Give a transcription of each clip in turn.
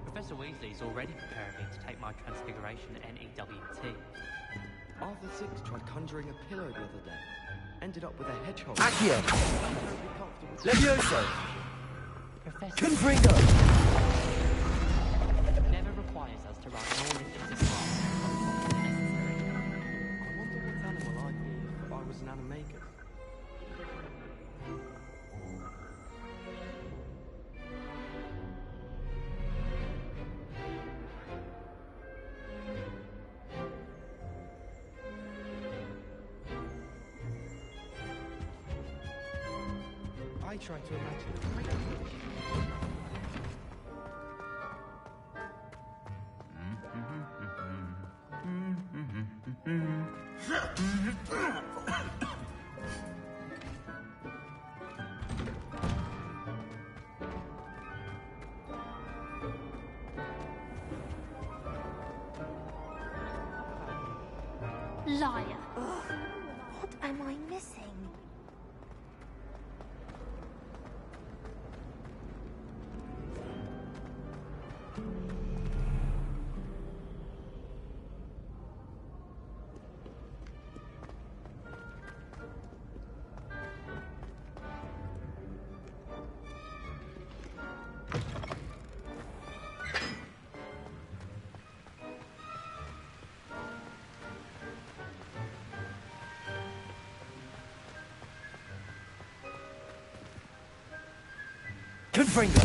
Professor Weasley's already preparing me to take my transfiguration NEWT. Arthur Six tried conjuring a pillow the other day. Ended up with a hedgehog. Accio! Levioso! Professor Confringo! never requires us to write more literature necessary. I wonder what animal I'd be if I was an animagus. I try to imagine. Liar. What am I missing? Confringo.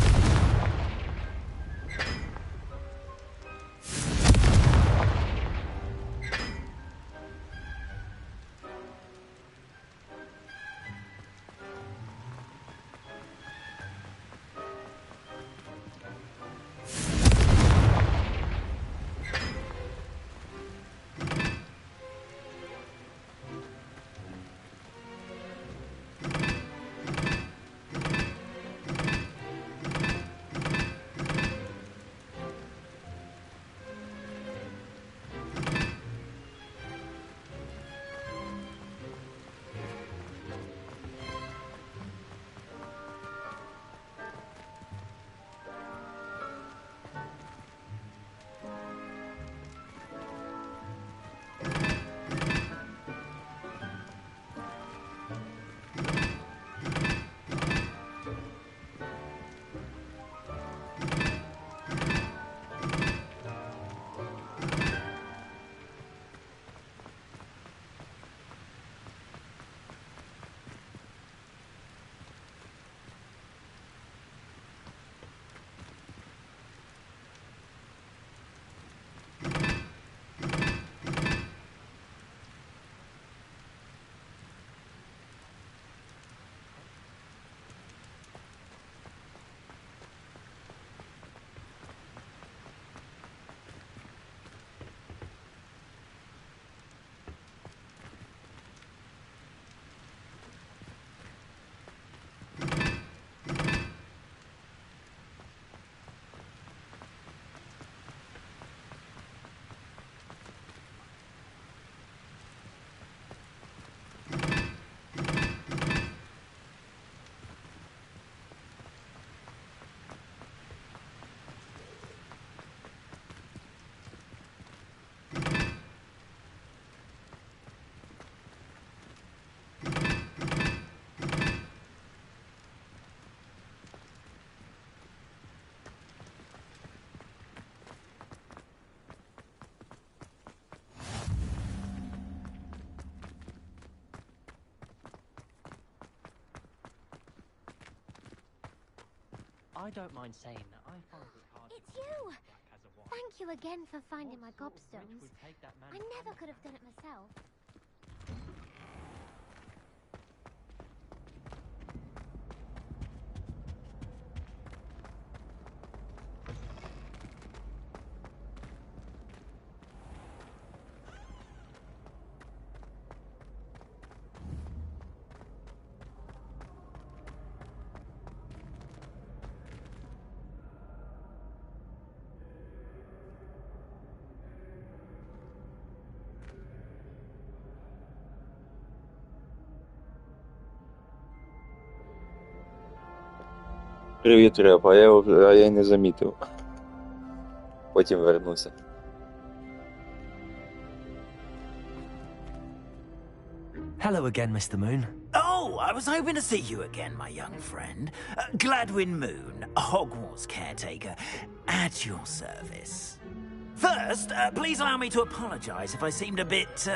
I don't mind saying that I find it hard It's to you! black as a white. Thank you again for finding my What sort of witch gobstones. would take that man I to never Canada? could have done it myself. Привіт, Реп, а я й не замітив. Потім вернуся. Hello again, Mr. Moon. Oh, I was hoping to see you again, my young friend. Gladwin Moon, Hogwarts caretaker, at your service. First, please allow me to apologize if I seemed a bit,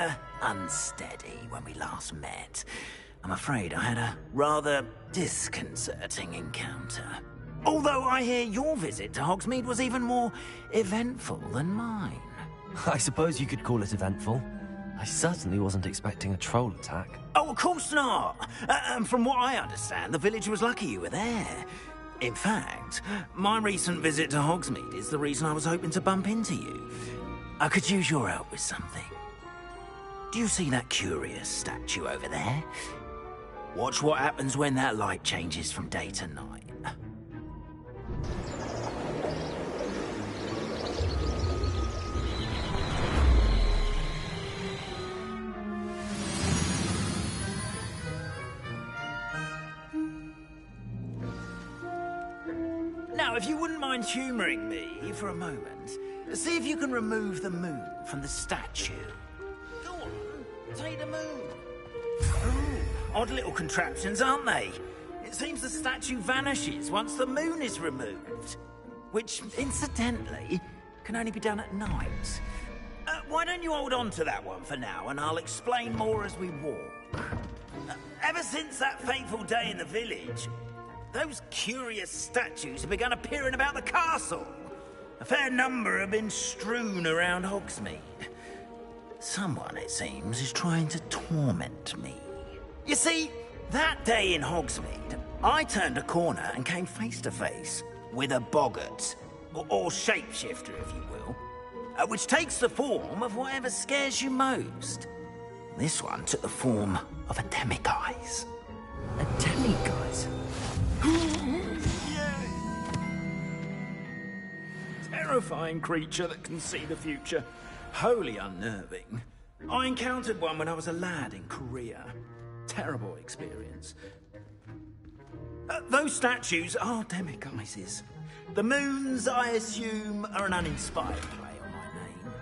unsteady when we last met. I'm afraid I had a rather disconcerting encounter. Although I hear your visit to Hogsmeade was even more eventful than mine. I suppose you could call it eventful. I certainly wasn't expecting a troll attack. Oh, of course not! And from what I understand, the village was lucky you were there. In fact, my recent visit to Hogsmeade is the reason I was hoping to bump into you. I could use your help with something. Do you see that curious statue over there? Watch what happens when that light changes from day to night. Now, if you wouldn't mind humouring me for a moment, see if you can remove the moon from the statue. Go on, take the moon. Ooh, odd little contraptions, aren't they? It seems the statue vanishes once the moon is removed. Which, incidentally, can only be done at night. Why don't you hold on to that one for now, and I'll explain more as we walk. Ever since that fateful day in the village, those curious statues have begun appearing about the castle. A fair number have been strewn around Hogsmeade. Someone, it seems, is trying to torment me. You see, that day in Hogsmeade, I turned a corner and came face to face with a boggart, or shapeshifter, if you will, which takes the form of whatever scares you most. This one took the form of a demiguise. A demiguise? Terrifying creature that can see the future. Wholly unnerving. I encountered one when I was a lad in Korea. Terrible experience. Those statues are demiguises. The moons, I assume, are an uninspired play on my name.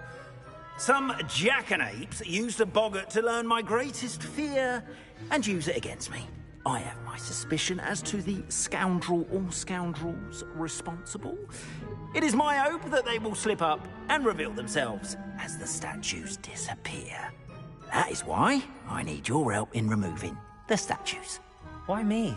Some jackanapes used a boggart to learn my greatest fear and use it against me. I have my suspicion as to the scoundrel or scoundrels responsible. It is my hope that they will slip up and reveal themselves as the statues disappear. That is why I need your help in removing the statues. Why me?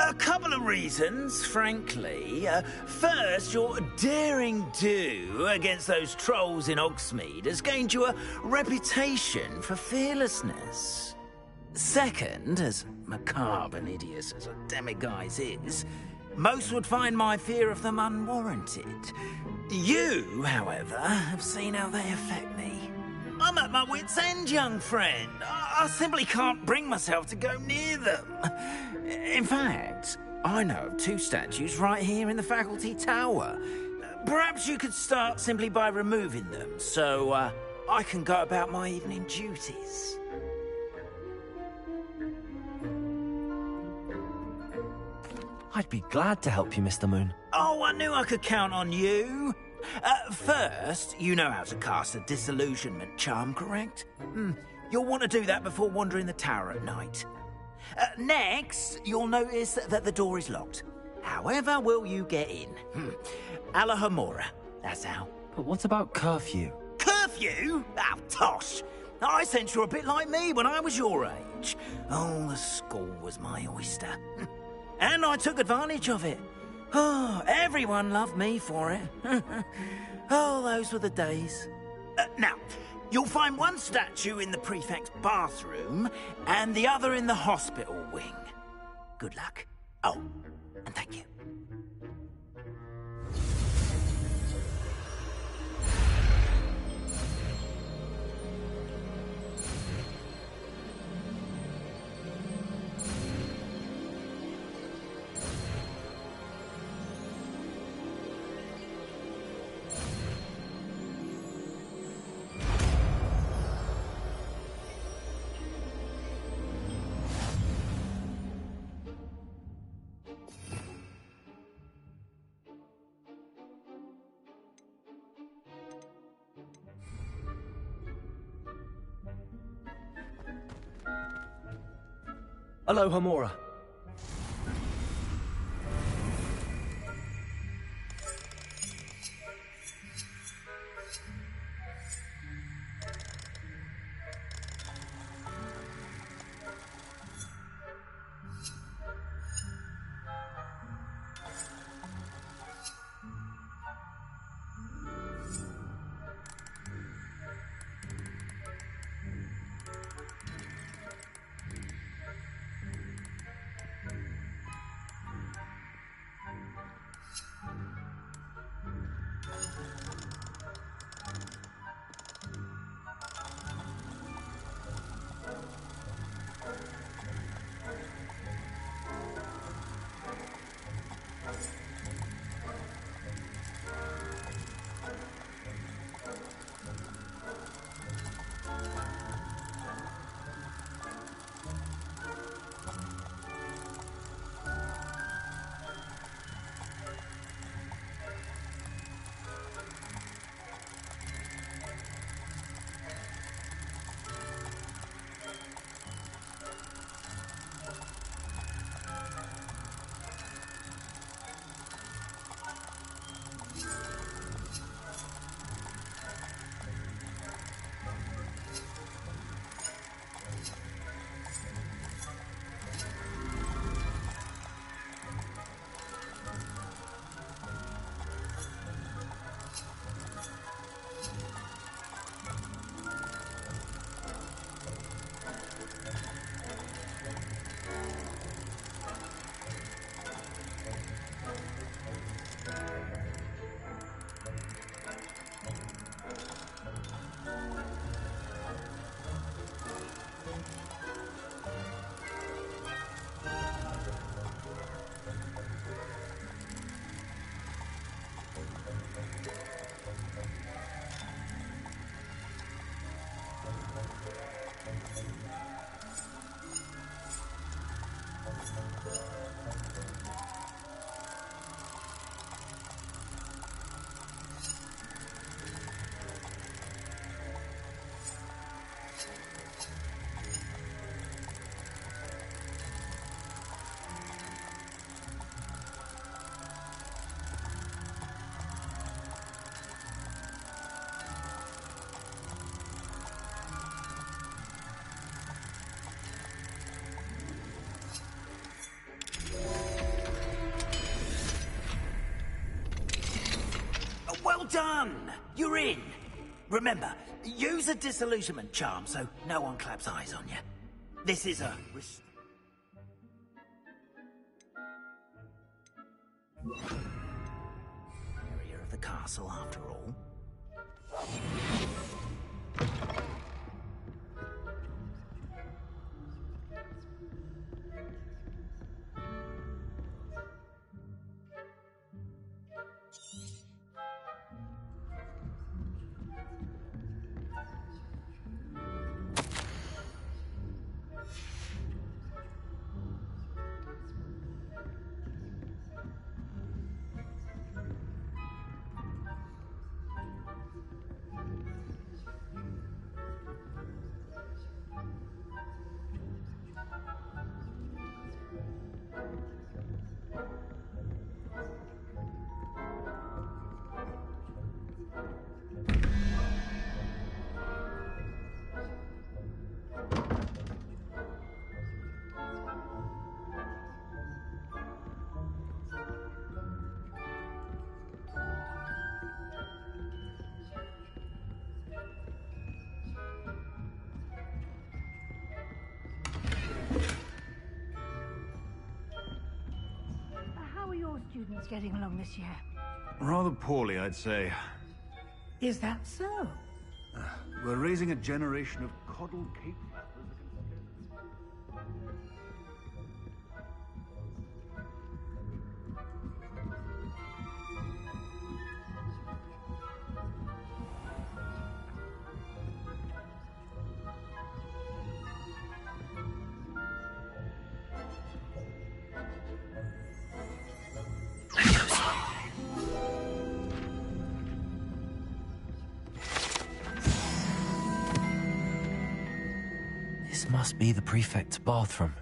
A couple of reasons, frankly. First, your daring do against those trolls in Hogsmeade has gained you a reputation for fearlessness. Second, as macabre and hideous as a demiguise is, most would find my fear of them unwarranted. You, however, have seen how they affect me. I'm at my wit's end, young friend. I simply can't bring myself to go near them. In fact, I know of 2 statues right here in the faculty tower. Perhaps you could start simply by removing them, so I can go about my evening duties. I'd be glad to help you, Mr. Moon. Oh, I knew I could count on you. First, you know how to cast a disillusionment charm, correct? You'll want to do that before wandering the tower at night. Next, you'll notice that the door is locked. However will you get in? Alahomora, that's how. But what about curfew? Curfew? Oh, tosh. I sense you're a bit like me when I was your age. Oh, the school was my oyster. And I took advantage of it. Oh, everyone loved me for it. Oh, those were the days. Now, you'll find one statue in the prefect's bathroom and the other in the hospital wing. Good luck. Oh, and thank you. Alohomora. done! You're in! Remember, use a disillusionment charm so no one claps eyes on you. This is a... area of the castle, after all. How are your students getting along this year? Rather poorly, I'd say. Is that so? We're raising a generation of coddled cape flappers. This must be the prefect's bathroom.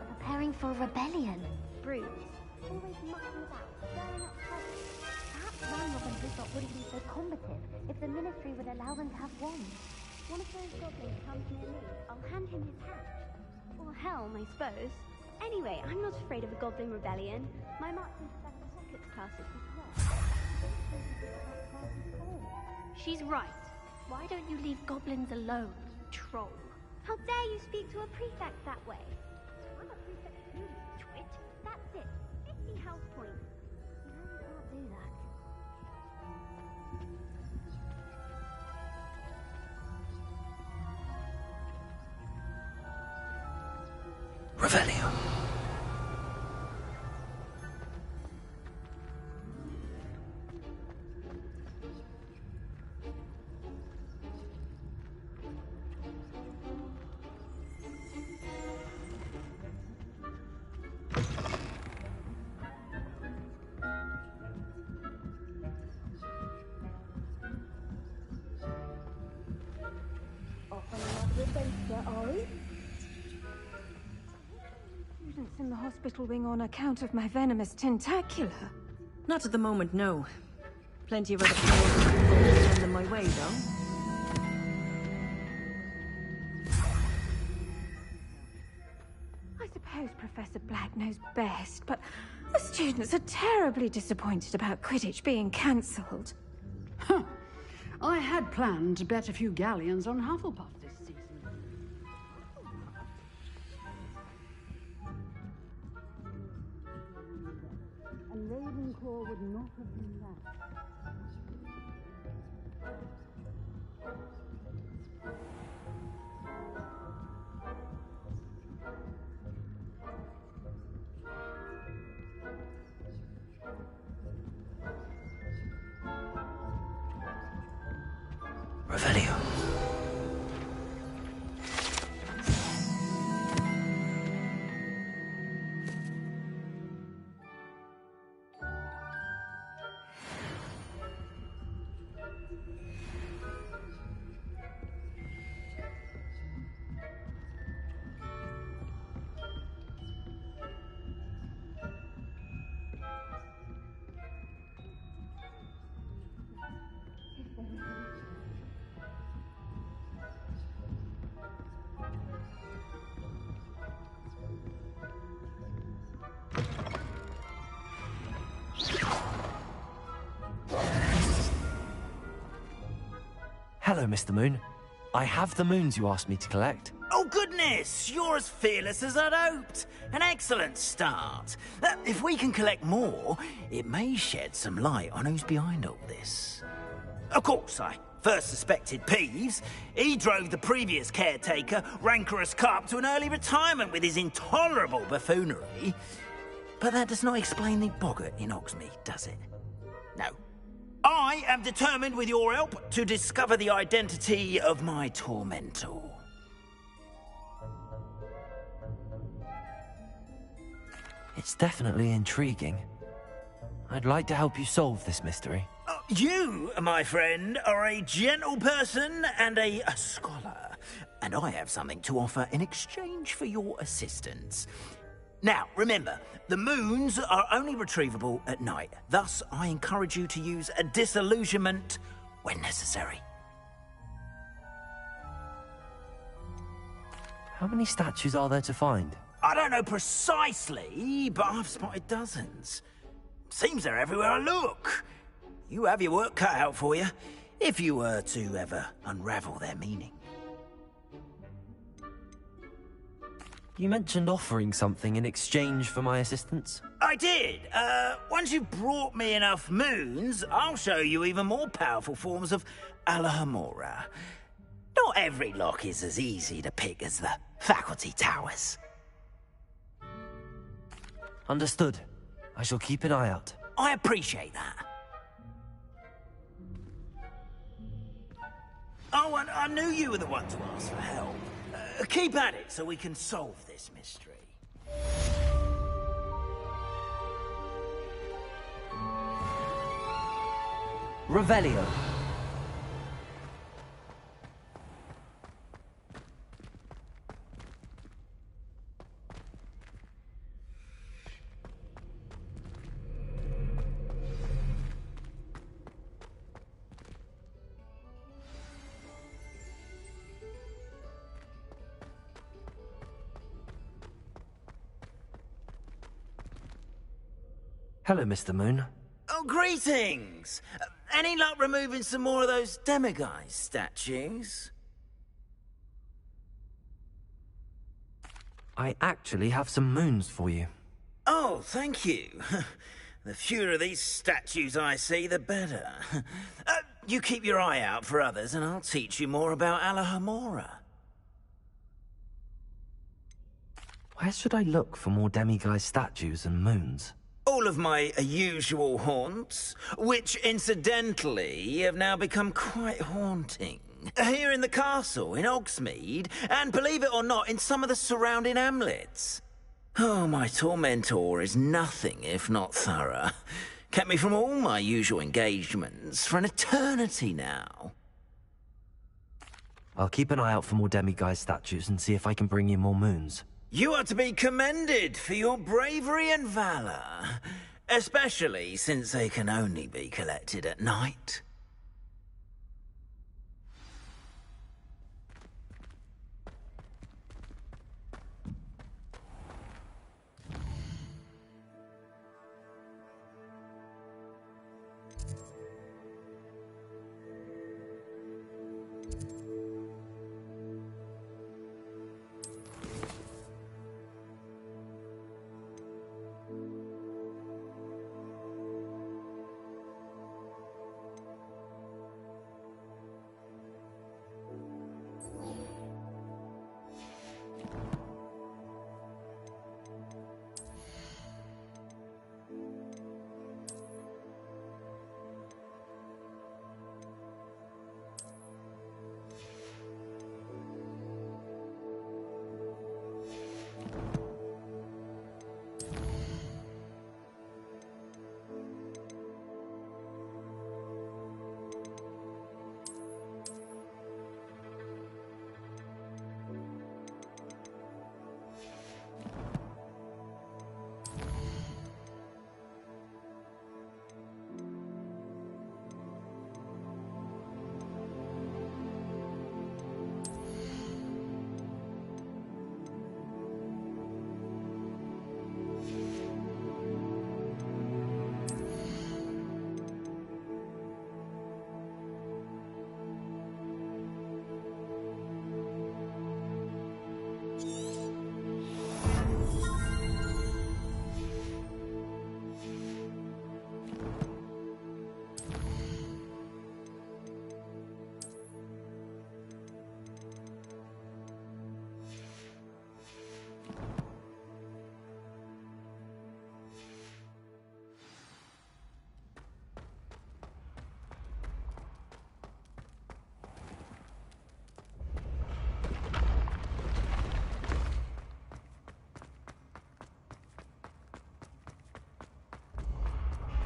Preparing for rebellion. Brutes. Always mucking about, stirring up trouble. Perhaps Ranrock and Bishop wouldn't be so combative if the ministry would allow them to have wands. One of those goblins comes near me, I'll hand him his hat. Or helm, I suppose. Anyway, I'm not afraid of a goblin rebellion. My marks into that pocket classes as well. She's right. Why don't you leave goblins alone, troll? How dare you speak to a prefect that way? I'm a prefect too, twit. That's it. 50 house points. You know you can't do that. Revelio. Students in the hospital wing on account of my venomous tentacular. Not at the moment, no. Plenty of other people send them my way, though. I suppose Professor Black knows best, but the students are terribly disappointed about Quidditch being cancelled. Huh. I had planned to bet a few galleons on Hufflepuff this season. And Ravenclaw would not have been that. Revelio. Hello, Mr. Moon. I have the moons you asked me to collect. Oh, goodness! You're as fearless as I'd hoped. An excellent start. If we can collect more, it may shed some light on who's behind all this. Of course, I first suspected Peeves. He drove the previous caretaker, Rancorous Carp, to an early retirement with his intolerable buffoonery. But that does not explain the boggart in Hogsmeade, does it? No. I am determined, with your help, to discover the identity of my tormentor. It's definitely intriguing. I'd like to help you solve this mystery. You, my friend, are a gentle person and a scholar, and I have something to offer in exchange for your assistance. Now, remember, the moons are only retrievable at night. Thus, I encourage you to use a disillusionment when necessary. How many statues are there to find? I don't know precisely, but I've spotted dozens. Seems they're everywhere I look. You have your work cut out for you, if you were to ever unravel their meaning. You mentioned offering something in exchange for my assistance? I did. Once you've brought me enough moons, I'll show you even more powerful forms of Alohomora. Not every lock is as easy to pick as the faculty towers. Understood. I shall keep an eye out. I appreciate that. Oh, and I knew you were the one to ask for help. Keep at it so we can solve this mystery. Revelio. Hello, Mr. Moon. Oh, greetings! Any luck removing some more of those demiguise statues? I actually have some moons for you. Oh, thank you. The fewer of these statues I see, the better. You keep your eye out for others, and I'll teach you more about Alohomora. Where should I look for more demiguise statues and moons? All of my usual haunts, which incidentally have now become quite haunting. Here in the castle, in Hogsmeade, and believe it or not, in some of the surrounding hamlets. Oh, my tormentor is nothing if not thorough. Kept me from all my usual engagements for an eternity now. I'll keep an eye out for more demiguise statues and see if I can bring you more moons. You are to be commended for your bravery and valor, especially since they can only be collected at night.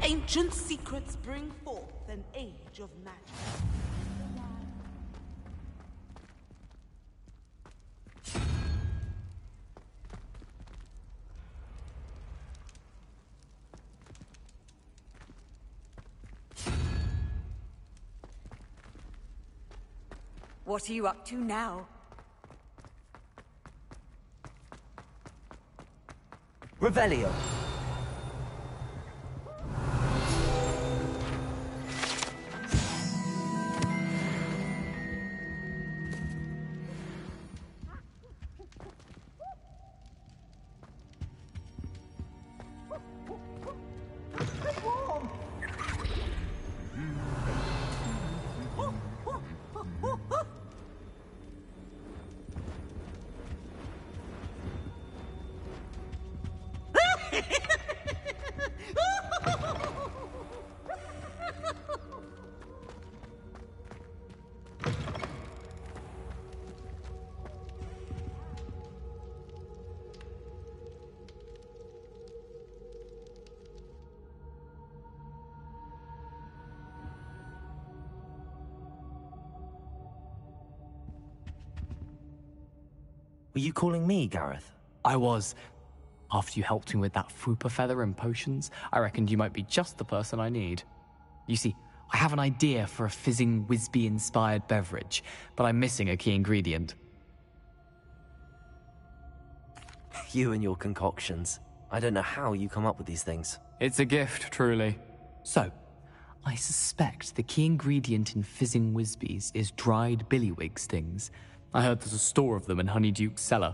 Ancient secrets bring forth an age of magic. What are you up to now? Revelio. Were you calling me, Gareth? I was. After you helped me with that Fupa feather and potions, I reckoned you might be just the person I need. You see, I have an idea for a fizzing Wisby-inspired beverage, but I'm missing a key ingredient. You and your concoctions. I don't know how you come up with these things. It's a gift, truly. So, I suspect the key ingredient in fizzing Wisbies is dried billywig stings. I heard there's a store of them in Honeyduke's cellar.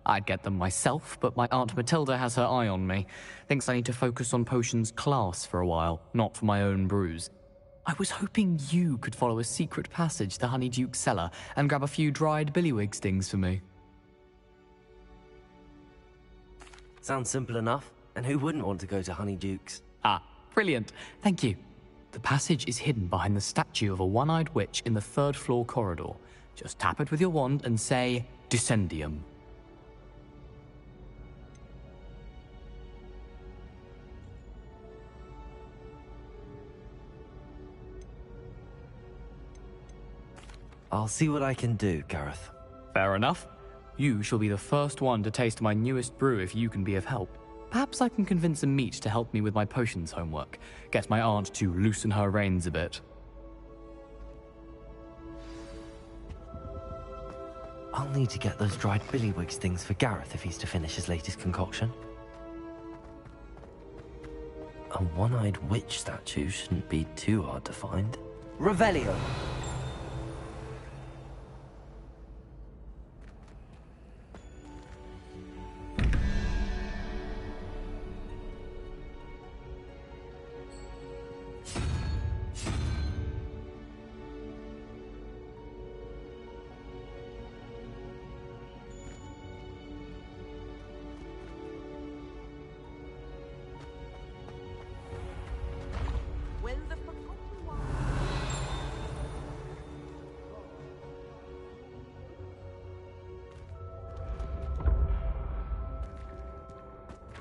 I'd get them myself, but my Aunt Matilda has her eye on me. Thinks I need to focus on potions class for a while, not for my own brews. I was hoping you could follow a secret passage to Honeyduke's cellar and grab a few dried billywig stings for me. Sounds simple enough. And who wouldn't want to go to Honeyduke's? Ah, brilliant. Thank you. The passage is hidden behind the statue of a one-eyed witch in the third-floor corridor. Just tap it with your wand and say, Descendium. I'll see what I can do, Gareth. Fair enough. You shall be the first one to taste my newest brew if you can be of help. Perhaps I can convince a meat to help me with my potions homework. Get my aunt to loosen her reins a bit. I'll need to get those dried billywig stings for Gareth if he's to finish his latest concoction. A one-eyed witch statue shouldn't be too hard to find. Revelio!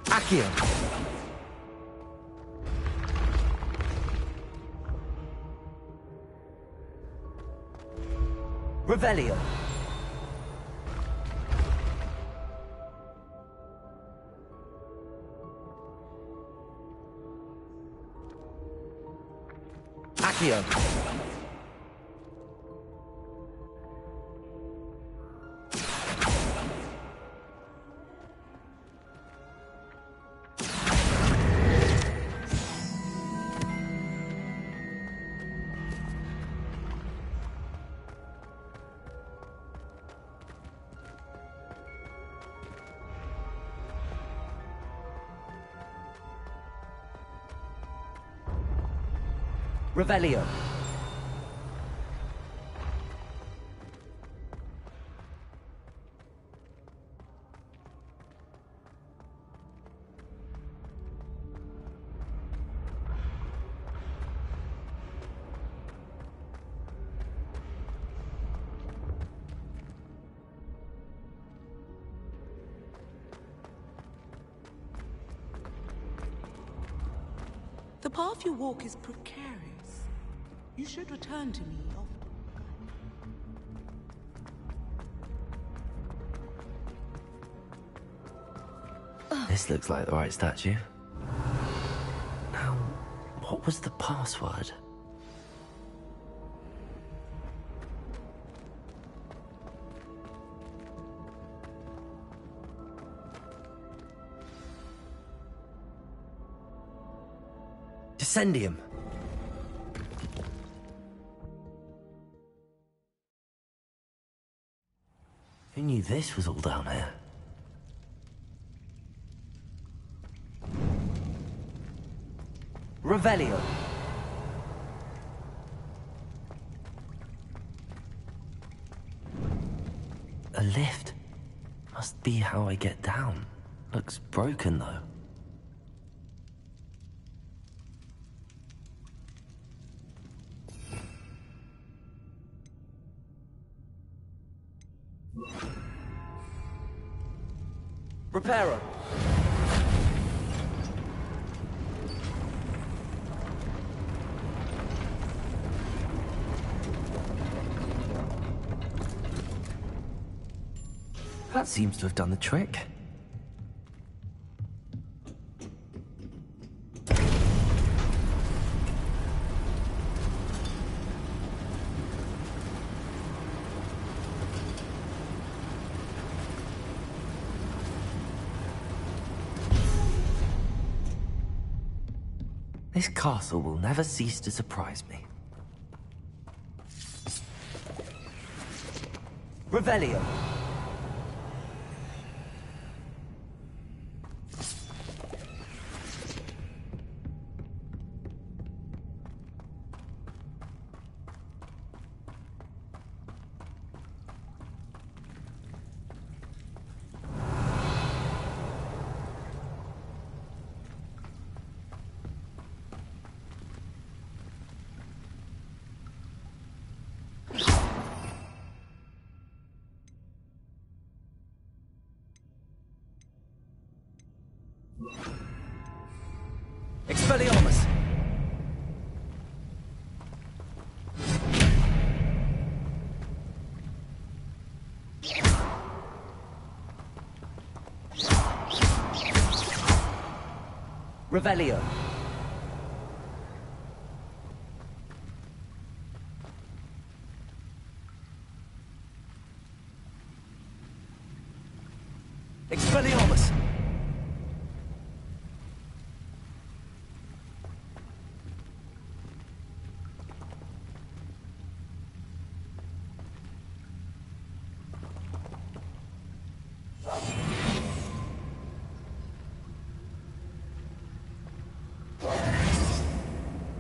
Accio! Revelio! Accio! Revelio. The path you walk is precarious. You should return to me often. This looks like the right statue. Now, what was the password? Descendium. Who knew this was all down here? Revelio. A lift. Must be how I get down. Looks broken though. Reparo. That seems to have done the trick. This castle will never cease to surprise me. Revelio. Expelliarmus! Revelio. Expelliarmus!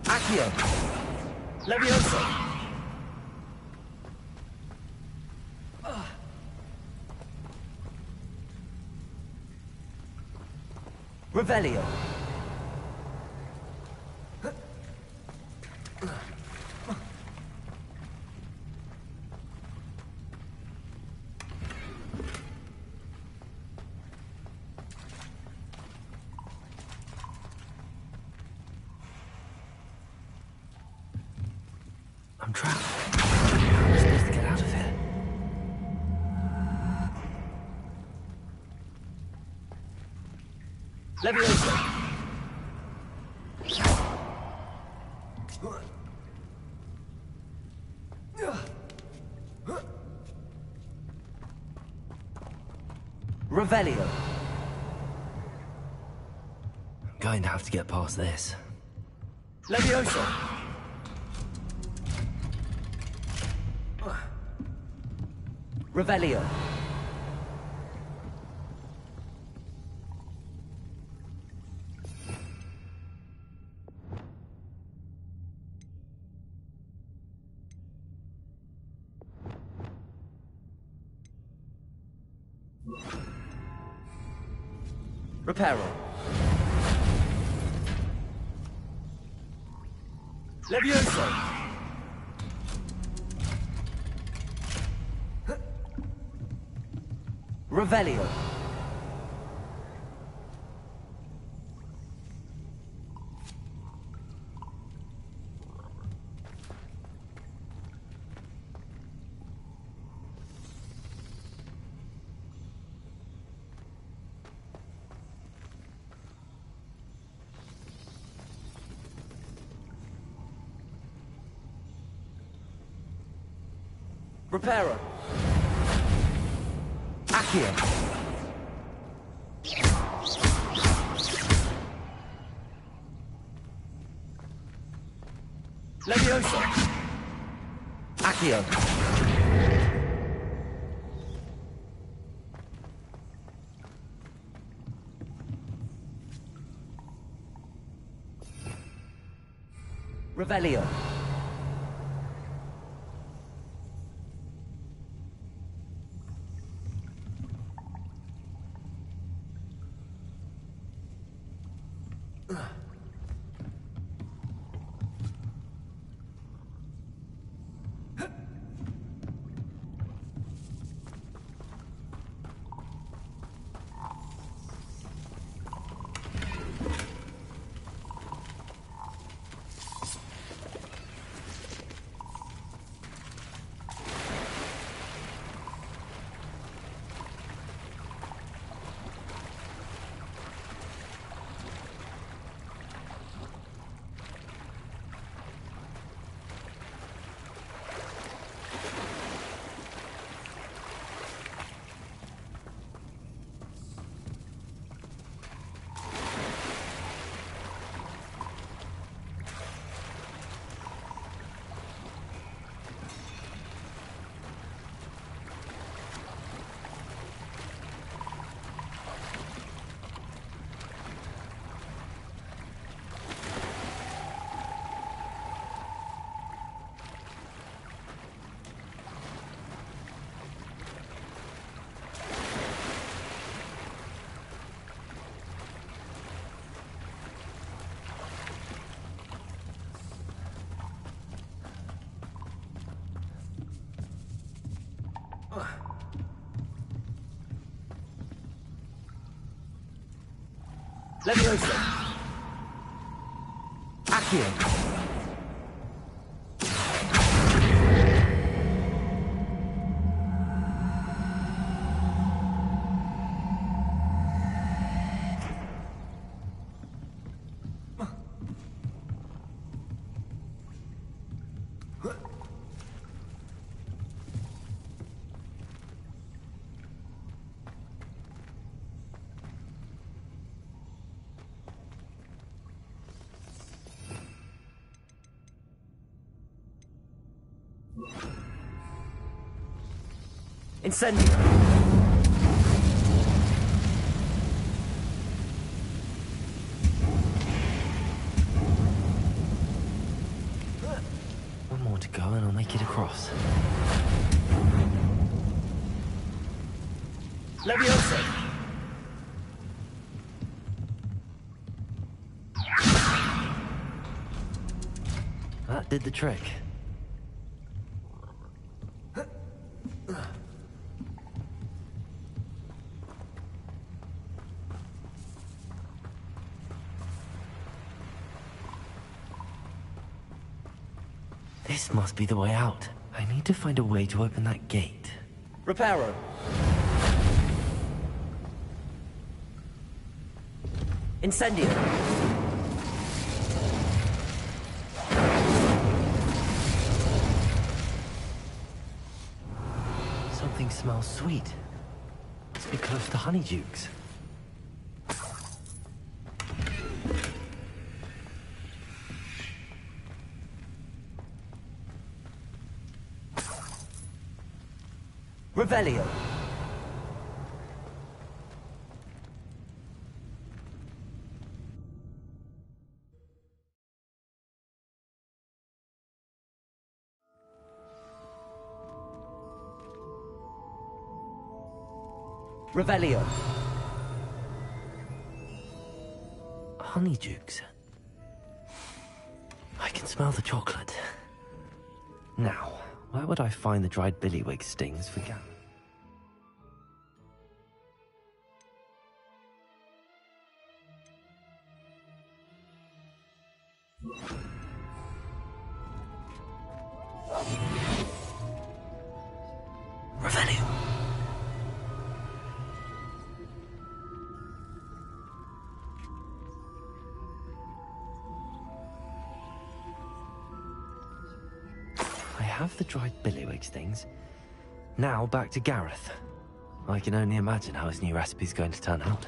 Accio. Levioso. Revelio. I'm trapped. How am I supposed to get out of here? Levioso. Revelio. I'm going to have to get past this. Levioso. Revelio. Reparo. Levioso. Revelio. Reparo. Accio. Leviosa. Accio. Revelio. Leviosa. Accio. Incendio. One more to go and I'll make it across. Leviosa. That did the trick. This must be the way out. I need to find a way to open that gate. Reparo. Incendio. Something smells sweet. Must be close to honeydukes. Revelio. Revelio. Honeydukes. I can smell the chocolate. Now, where would I find the dried billywig stings for Gam? Revelio. I have the dried billywig stings, Now back to Gareth. I can only imagine how his new recipe's going to turn out.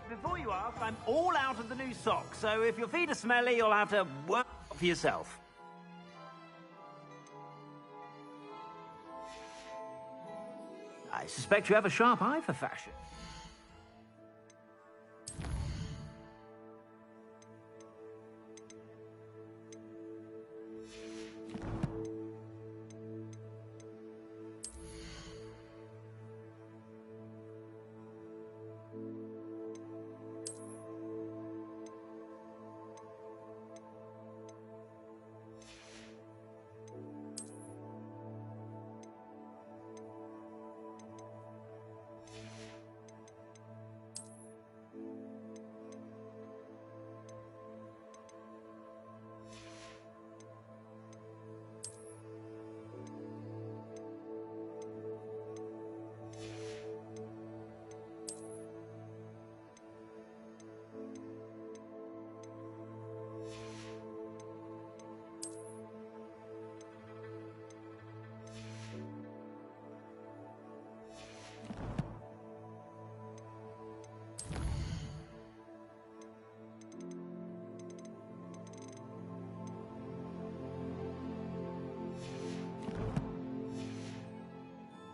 Before you ask, I'm all out of the new socks, so if your feet are smelly, you'll have to work for yourself. I suspect you have a sharp eye for fashion.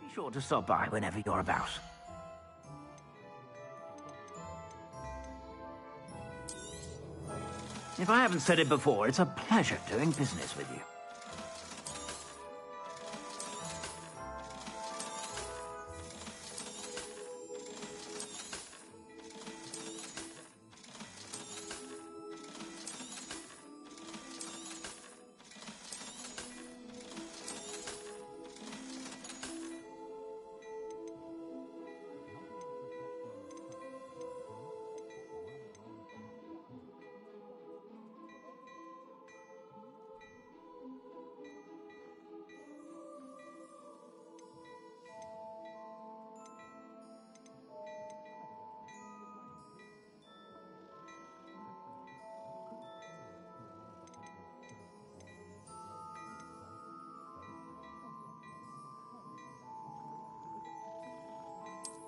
Be sure to stop by whenever you're about. If I haven't said it before, it's a pleasure doing business with you.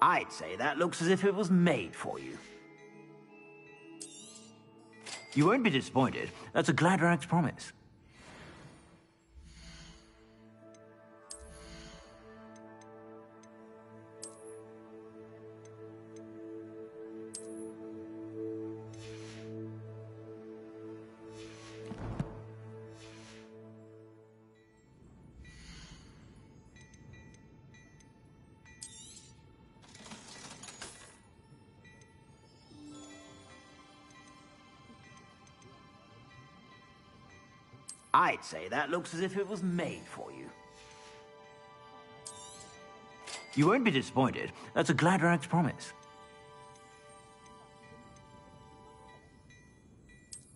I'd say that looks as if it was made for you. You won't be disappointed. That's a Gladrag's promise. I'd say that looks as if it was made for you. You won't be disappointed. That's a Gladrag's promise.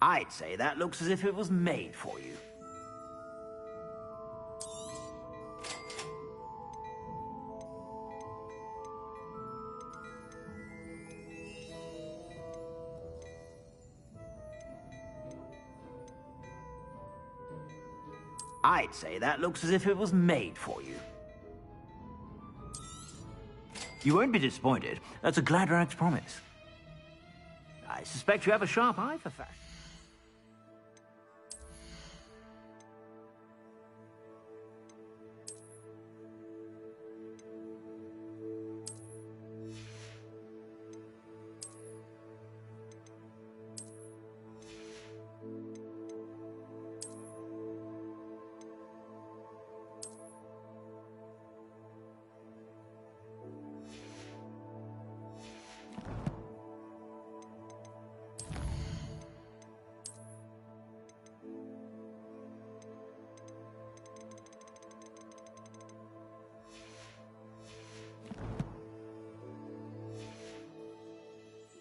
I'd say that looks as if it was made for you. I'd say that looks as if it was made for you. You won't be disappointed. That's a Gladrag's promise. I suspect you have a sharp eye for fashion.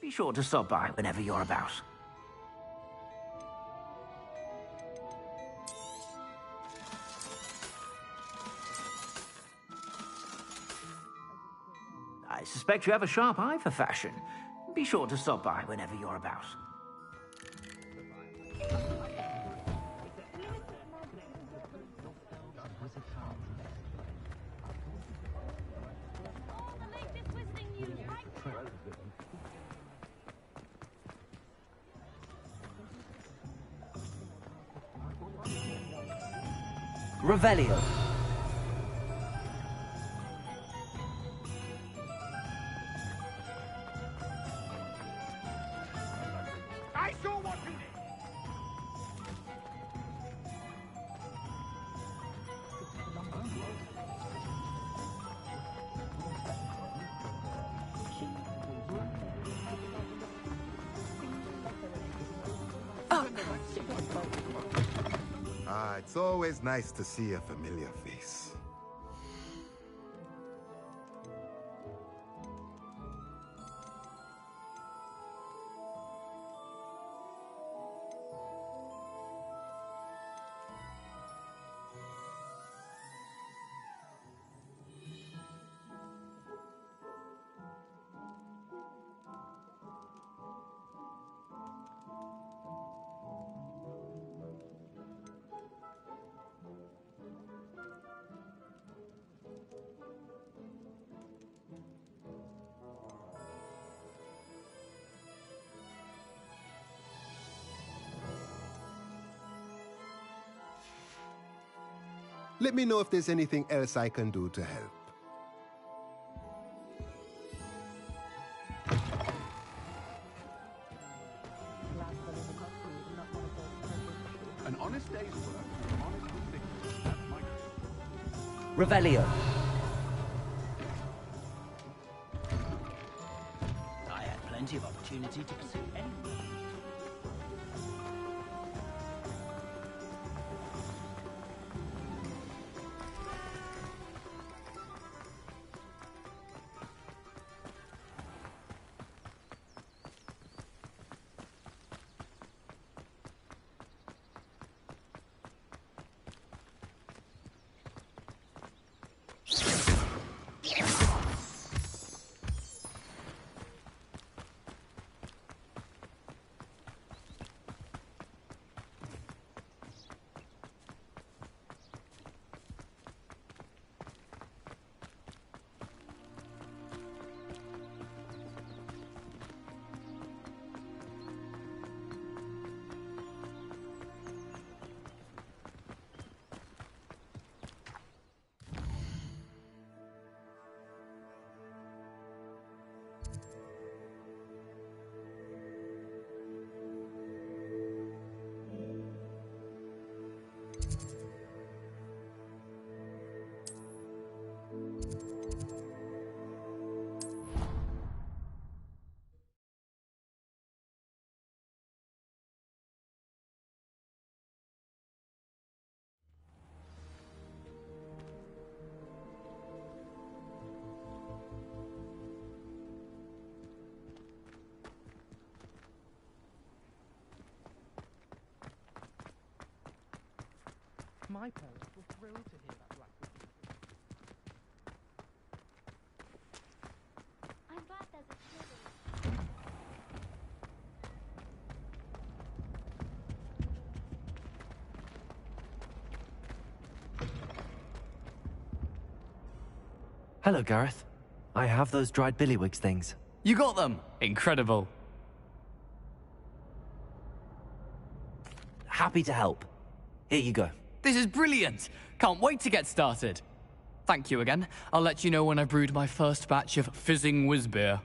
Be sure to stop by whenever you're about. I suspect you have a sharp eye for fashion. Be sure to stop by whenever you're about. Revelio. I saw what you did. It's always nice to see a familiar face. Let me know if there's anything else I can do to help. An honest day's work, honest conviction. That's my creed. Revelio. I had plenty of opportunity to pursue anything. My parents were thrilled to hear that Blackwood. I'm glad there's a clearing. Hello, Gareth. I have those dried billywigs things. You got them! Incredible. Happy to help. Here you go. This is brilliant! Can't wait to get started. Thank you again. I'll let you know when I've brewed my first batch of fizzing whiz beer.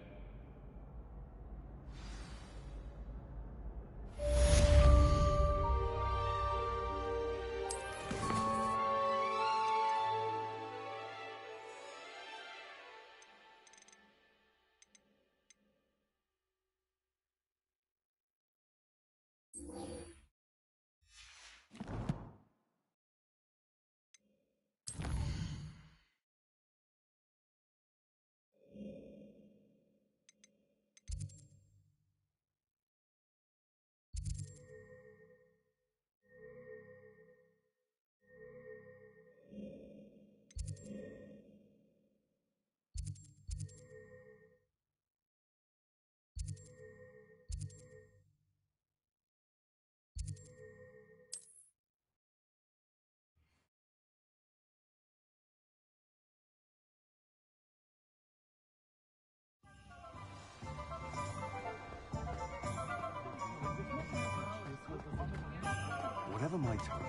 Whatever my time,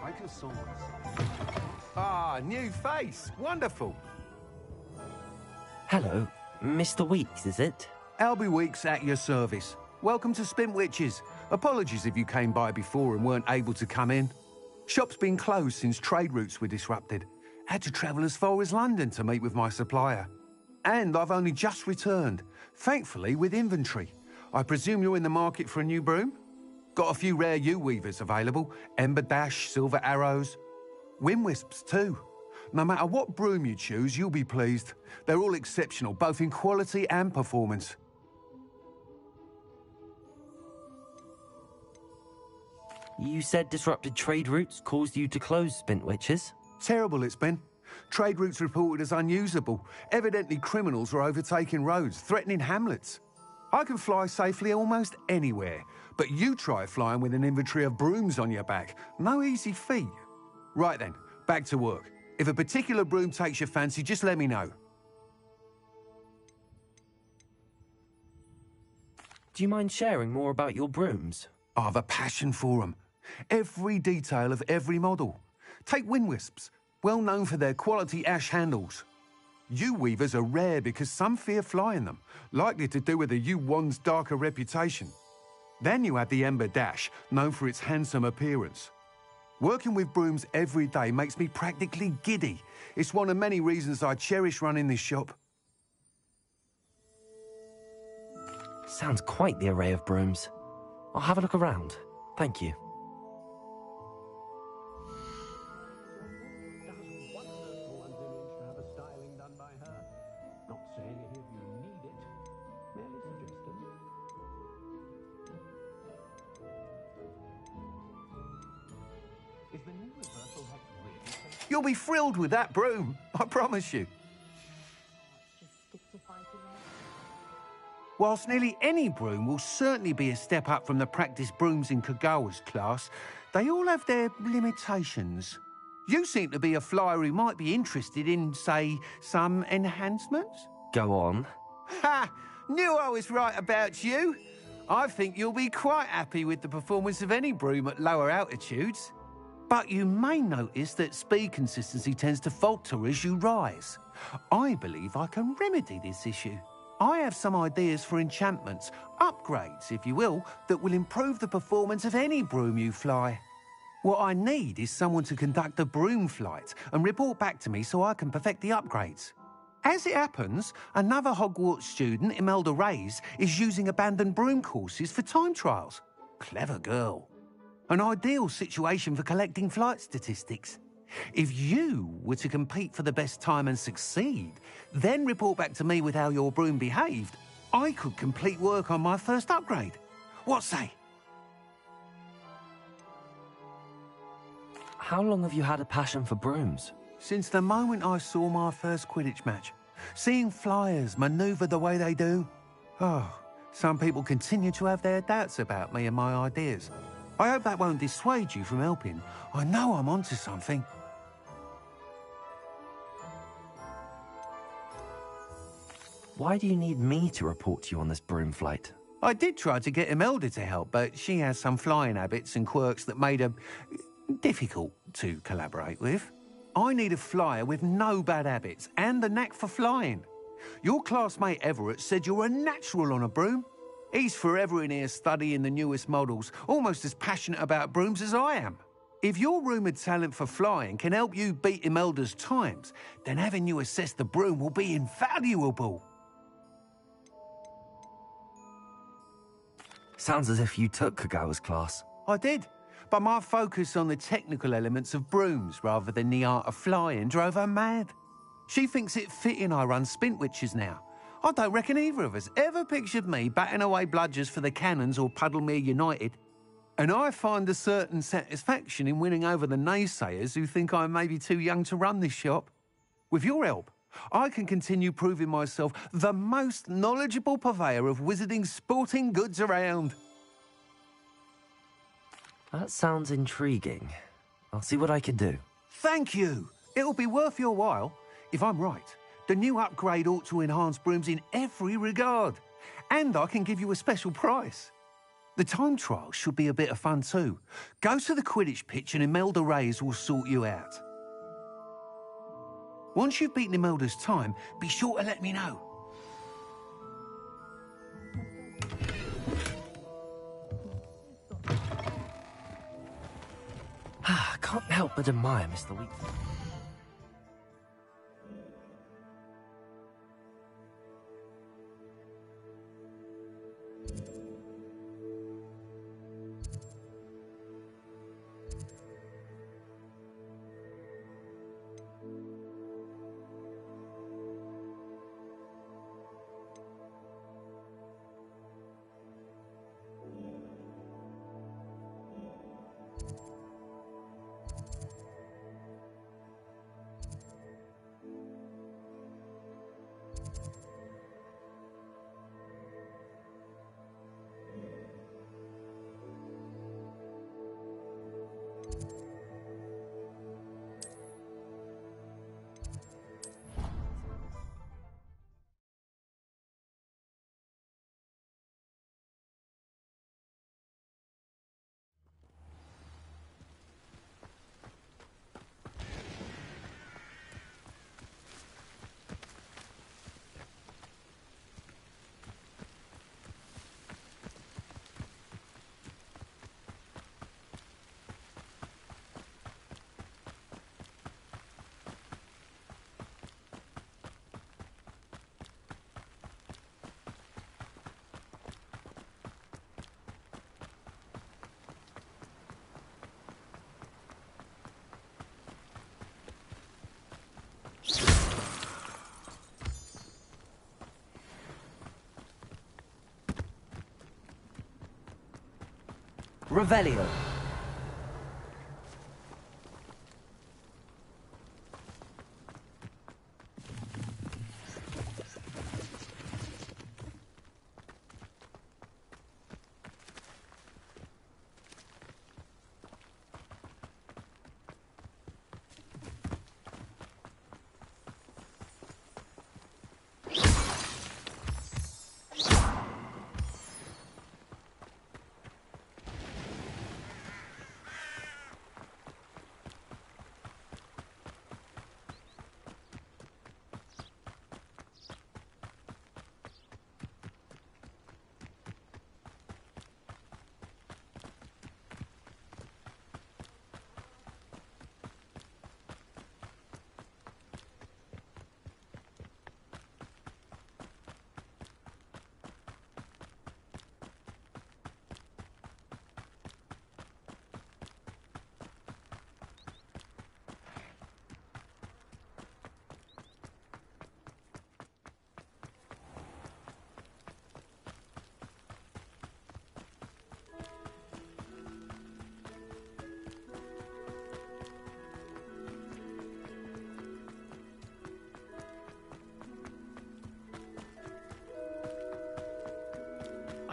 I can solve this. Ah, new face. Wonderful. Hello, Mr. Weeks, is it? Albie Weeks at your service. Welcome to Spintwitches. Apologies if you came by before and weren't able to come in. Shop's been closed since trade routes were disrupted. Had to travel as far as London to meet with my supplier. And I've only just returned, thankfully with inventory. I presume you're in the market for a new broom? Got a few rare yew-weavers available. Ember Dash, Silver Arrows. Wind Wisps too. No matter what broom you choose, you'll be pleased. They're all exceptional, both in quality and performance. You said disrupted trade routes caused you to close Spintwitches? Terrible it's been. Trade routes reported as unusable. Evidently criminals were overtaking roads, threatening hamlets. I can fly safely almost anywhere, but you try flying with an inventory of brooms on your back. No easy feat. Right then, back to work. If a particular broom takes your fancy, just let me know. Do you mind sharing more about your brooms? I have a passion for them. Every detail of every model. Take Wind Wisps, well known for their quality ash handles. Yew-weavers are rare because some fear flying them, likely to do with the yew wand's darker reputation. Then you have the Ember Dash, known for its handsome appearance. Working with brooms every day makes me practically giddy. It's one of many reasons I cherish running this shop. Sounds quite the array of brooms. I'll have a look around. Thank you. You'll be thrilled with that broom, I promise you. Whilst nearly any broom will certainly be a step up from the practice brooms in Kagawa's class, they all have their limitations. You seem to be a flyer who might be interested in, say, some enhancements? Go on. Ha! Knew I was right about you. I think you'll be quite happy with the performance of any broom at lower altitudes. But you may notice that speed consistency tends to falter as you rise. I believe I can remedy this issue. I have some ideas for enchantments, upgrades, if you will, that will improve the performance of any broom you fly. What I need is someone to conduct a broom flight and report back to me so I can perfect the upgrades. As it happens, another Hogwarts student, Imelda Reyes, is using abandoned broom courses for time trials. Clever girl. An ideal situation for collecting flight statistics. If you were to compete for the best time and succeed, then report back to me with how your broom behaved, I could complete work on my first upgrade. What say? How long have you had a passion for brooms? Since the moment I saw my first Quidditch match. Seeing flyers manoeuvre the way they do. Oh, some people continue to have their doubts about me and my ideas. I hope that won't dissuade you from helping. I know I'm onto something. Why do you need me to report to you on this broom flight? I did try to get Imelda to help, but she has some flying habits and quirks that made her difficult to collaborate with. I need a flyer with no bad habits and the knack for flying. Your classmate Everett said you're a natural on a broom. He's forever in here studying the newest models, almost as passionate about brooms as I am. If your rumoured talent for flying can help you beat Imelda's times, then having you assess the broom will be invaluable. Sounds as if you took Kagawa's class. I did, but my focus on the technical elements of brooms rather than the art of flying drove her mad. She thinks it fitting I run Spintwitches now. I don't reckon either of us ever pictured me batting away bludgers for the Cannons or Puddlemere United. And I find a certain satisfaction in winning over the naysayers who think I may be too young to run this shop. With your help, I can continue proving myself the most knowledgeable purveyor of wizarding sporting goods around. That sounds intriguing. I'll see what I can do. Thank you. It'll be worth your while. If I'm right, the new upgrade ought to enhance brooms in every regard. And I can give you a special price. The time trial should be a bit of fun too. Go to the Quidditch pitch and Imelda Reyes will sort you out. Once you've beaten Imelda's time, be sure to let me know. I can't help but admire Mr. Wheat. Revelio.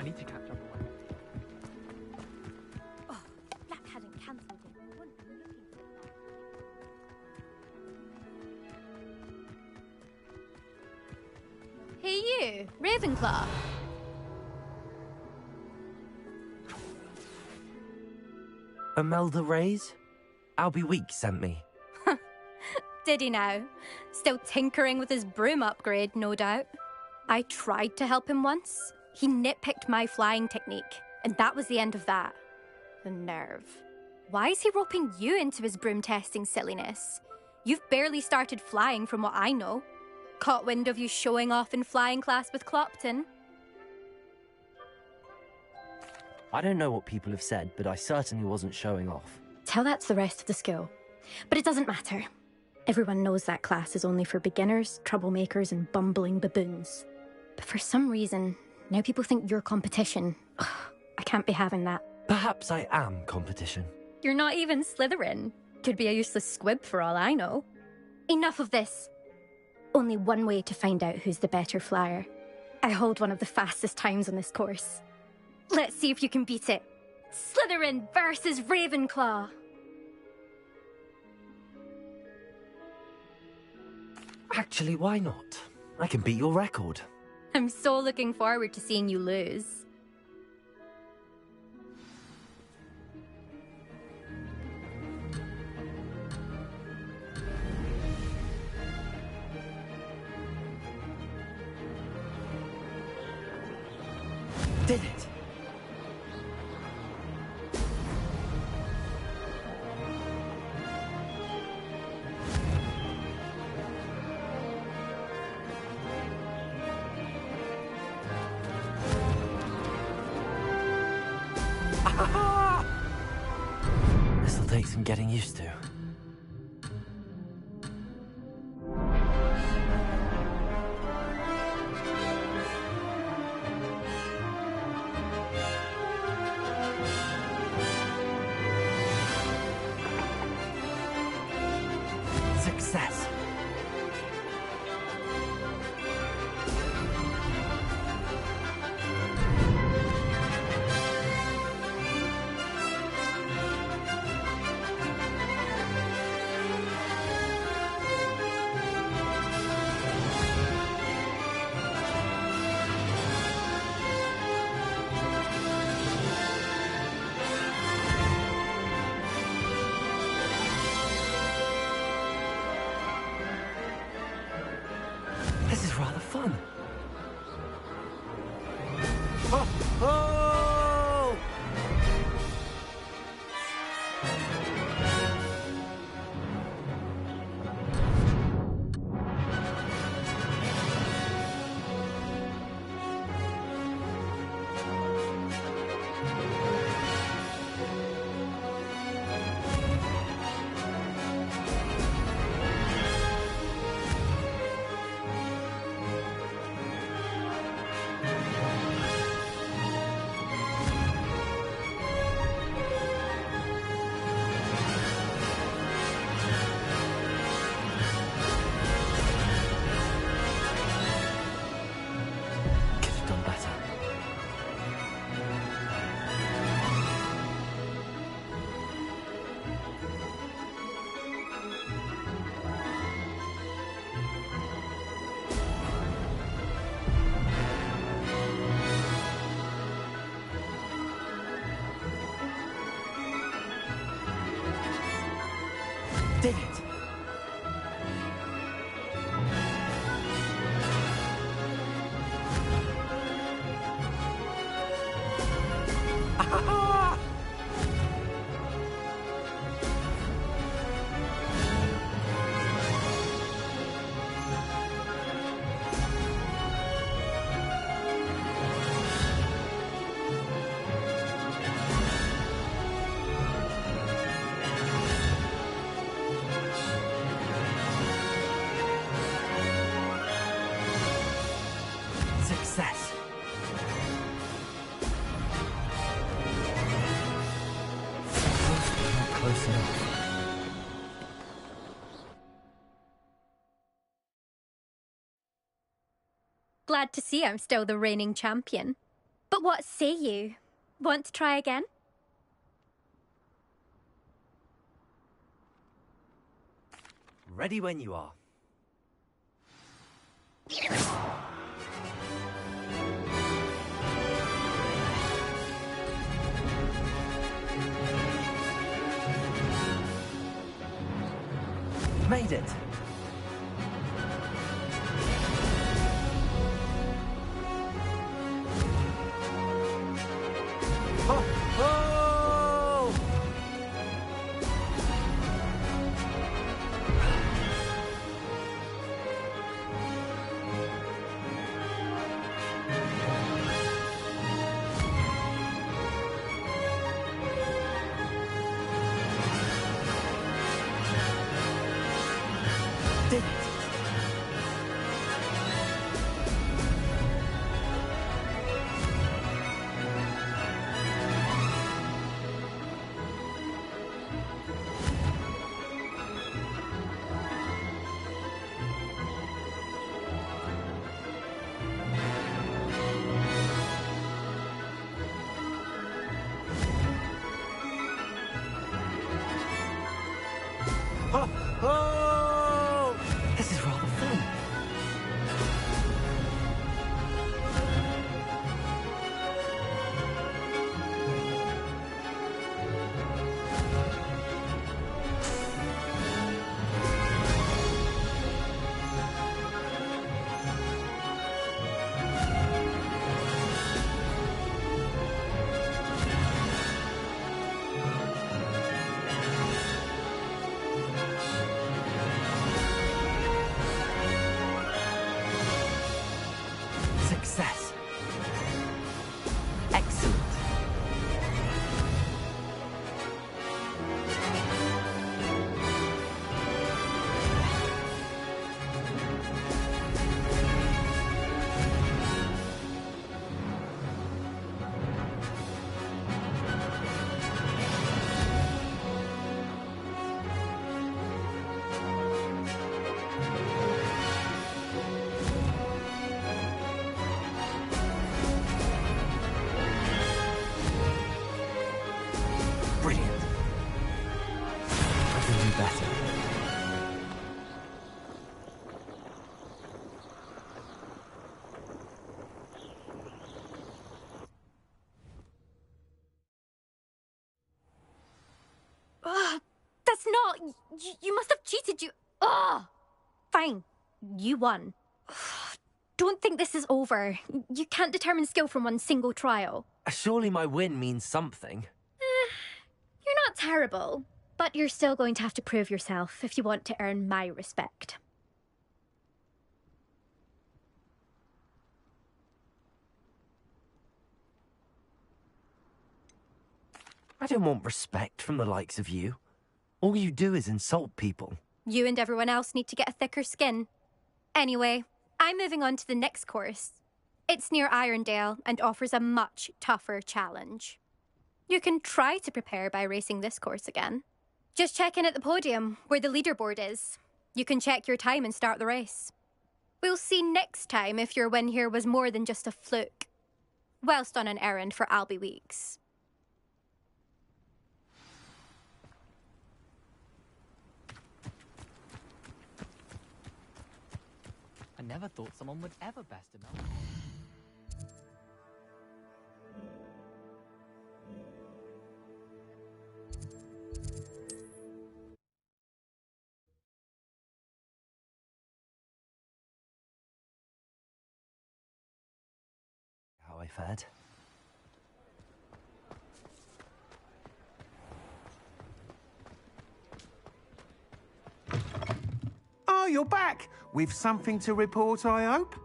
need to catch up on my... Oh, Black hadn't cancelled it. I wasn't looking for that. Hey you, Ravenclaw. Imelda Reyes? Albie Weeks sent me. Did he now? Still tinkering with his broom upgrade, no doubt. I tried to help him once. He nitpicked my flying technique, and that was the end of that. The nerve. Why is he roping you into his broom testing silliness? You've barely started flying from what I know. Caught wind of you showing off in flying class with Clopton. I don't know what people have said, but I certainly wasn't showing off. Tell that to the rest of the school. But it doesn't matter. Everyone knows that class is only for beginners, troublemakers, and bumbling baboons. But for some reason, now people think you're competition. Ugh, I can't be having that. Perhaps I am competition. You're not even Slytherin. Could be a useless squib for all I know. Enough of this. Only one way to find out who's the better flyer. I hold one of the fastest times on this course. Let's see if you can beat it. Slytherin versus Ravenclaw. Actually, why not? I can beat your record. I'm so looking forward to seeing you lose. Did it! This'll take some getting used to. Success. This is rather fun. Oh! Oh! Could have done better. Did it! Ah! Success. Not close enough. Glad to see I'm still the reigning champion. But what say you? Want to try again? Ready when you are. Made it. Oh, oh! Did it. Oh, oh! This is rather fun. Success. Excellent. Brilliant. I can do better. Ugh, that's not... You must have cheated, you... Ugh! Fine. You won. Ugh, don't think this is over. You can't determine skill from one single trial. Surely my win means something. You're not terrible, but you're still going to have to prove yourself if you want to earn my respect. I don't want respect from the likes of you. All you do is insult people. You and everyone else need to get a thicker skin. Anyway, I'm moving on to the next course. It's near Irondale and offers a much tougher challenge. You can try to prepare by racing this course again. Just check in at the podium, where the leaderboard is. You can check your time and start the race. We'll see next time if your win here was more than just a fluke. Whilst on an errand for Albie Weeks. I never thought someone would ever best enough. How I fared. Oh, you're back! With something to report, I hope?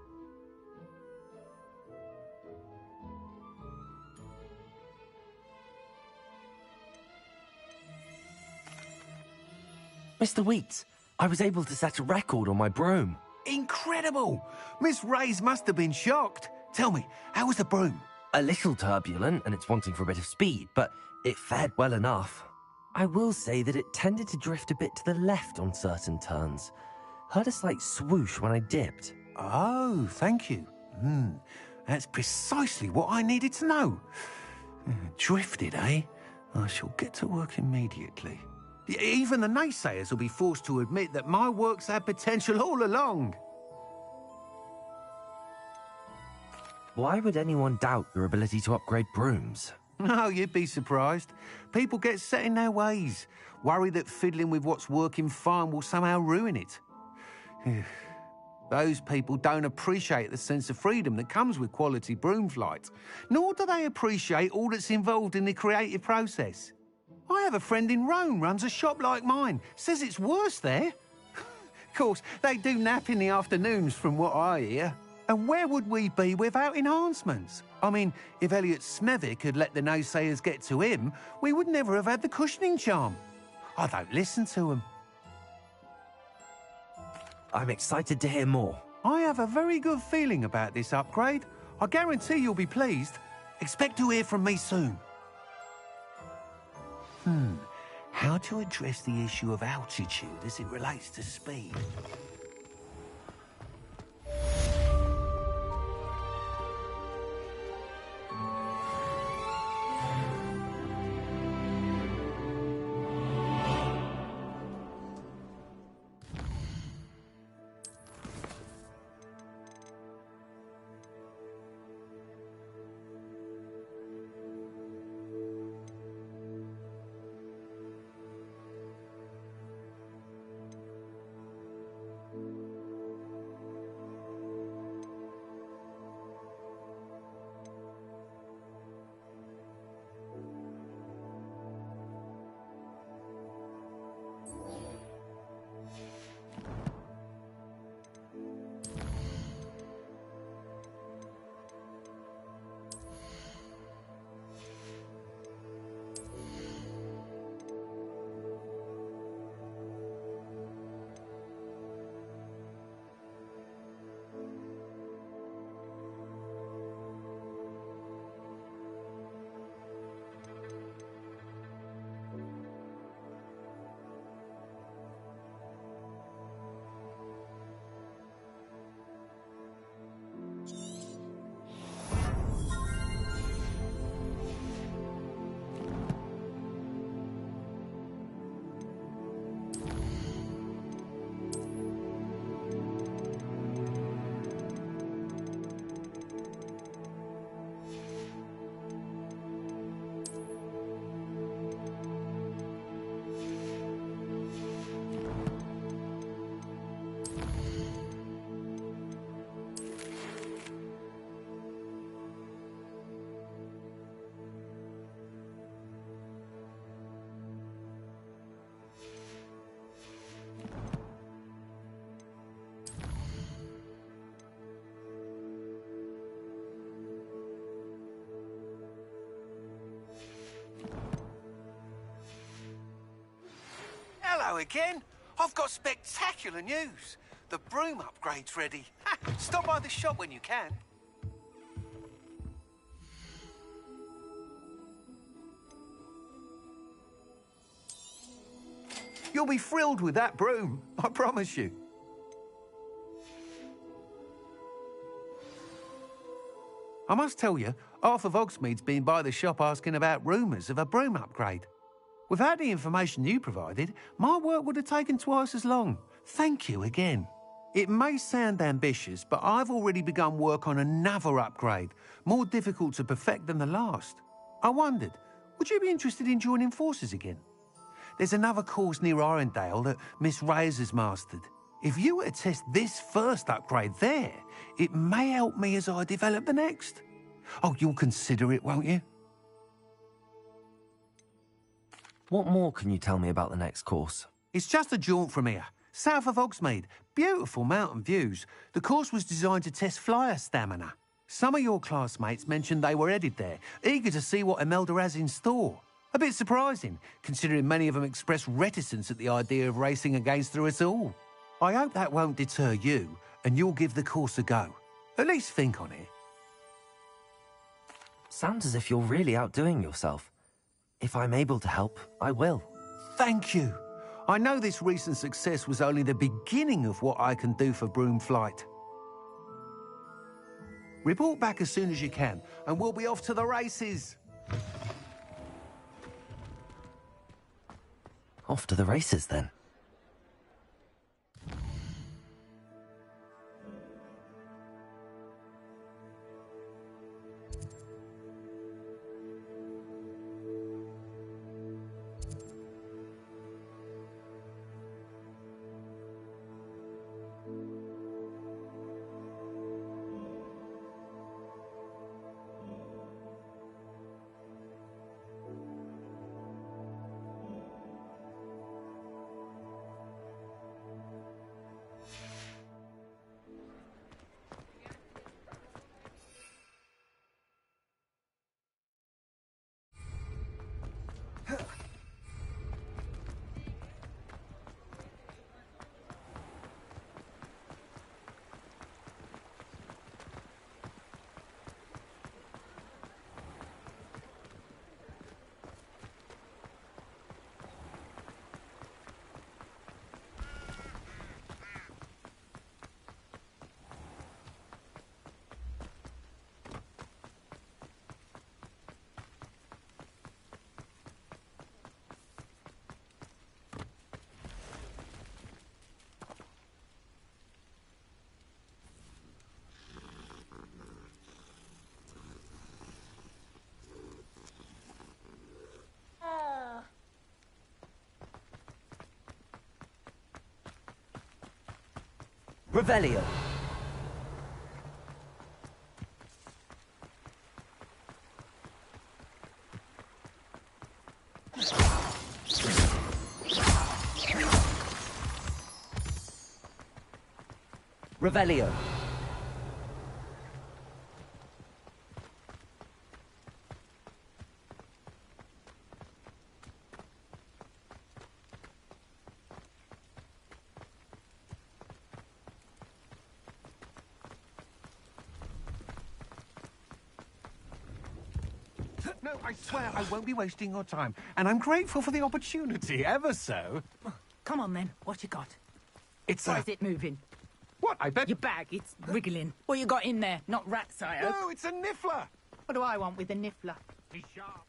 Mr. Wheats, I was able to set a record on my broom. Incredible! Miss Reyes must have been shocked. Tell me, how was the broom? A little turbulent, and it's wanting for a bit of speed, but it fared well enough. I will say that it tended to drift a bit to the left on certain turns. Heard a slight swoosh when I dipped. Oh, thank you. That's precisely what I needed to know. Drifted, eh? I shall get to work immediately. Even the naysayers will be forced to admit that my work's had potential all along. Why would anyone doubt your ability to upgrade brooms? No, you'd be surprised. People get set in their ways, worry that fiddling with what's working fine will somehow ruin it. Those people don't appreciate the sense of freedom that comes with quality broom flight, nor do they appreciate all that's involved in the creative process. I have a friend in Rome runs a shop like mine, says it's worse there. Of course, they do nap in the afternoons from what I hear. And where would we be without enhancements? I mean, if Elliot Smethwick had let the naysayers get to him, we would never have had the cushioning charm. I don't listen to them. I'm excited to hear more. I have a very good feeling about this upgrade. I guarantee you'll be pleased. Expect to hear from me soon. How to address the issue of altitude as it relates to speed? Hello again. I've got spectacular news. The broom upgrade's ready. Stop by the shop when you can. You'll be thrilled with that broom, I promise you. I must tell you, half of Hogsmeade's been by the shop asking about rumours of a broom upgrade. Without the information you provided, my work would have taken twice as long. Thank you again. It may sound ambitious, but I've already begun work on another upgrade, more difficult to perfect than the last. I wondered, would you be interested in joining forces again? There's another course near Arendelle that Miss Reyes has mastered. If you were to test this first upgrade there, it may help me as I develop the next. Oh, you'll consider it, won't you? What more can you tell me about the next course? It's just a jaunt from here, south of Hogsmeade. Beautiful mountain views. The course was designed to test flyer stamina. Some of your classmates mentioned they were headed there, eager to see what Imelda has in store. A bit surprising, considering many of them expressed reticence at the idea of racing against her at all. I hope that won't deter you, and you'll give the course a go. At least think on it. Sounds as if you're really outdoing yourself. If I'm able to help, I will. Thank you. I know this recent success was only the beginning of what I can do for broom flight. Report back as soon as you can, and we'll be off to the races. Off to the races, then. Revelio. Revelio. No, I swear I won't be wasting your time, and I'm grateful for the opportunity, ever so. Come on, then. What you got? It's Why is it moving? What, I bet... Your bag, it's wriggling. What you got in there? Not rats, I hope. No, it's a niffler. What do I want with a niffler? Be sharp.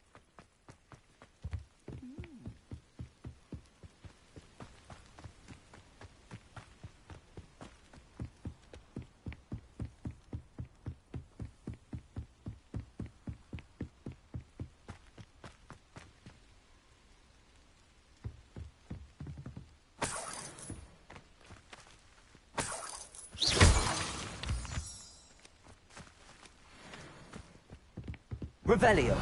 Revelio.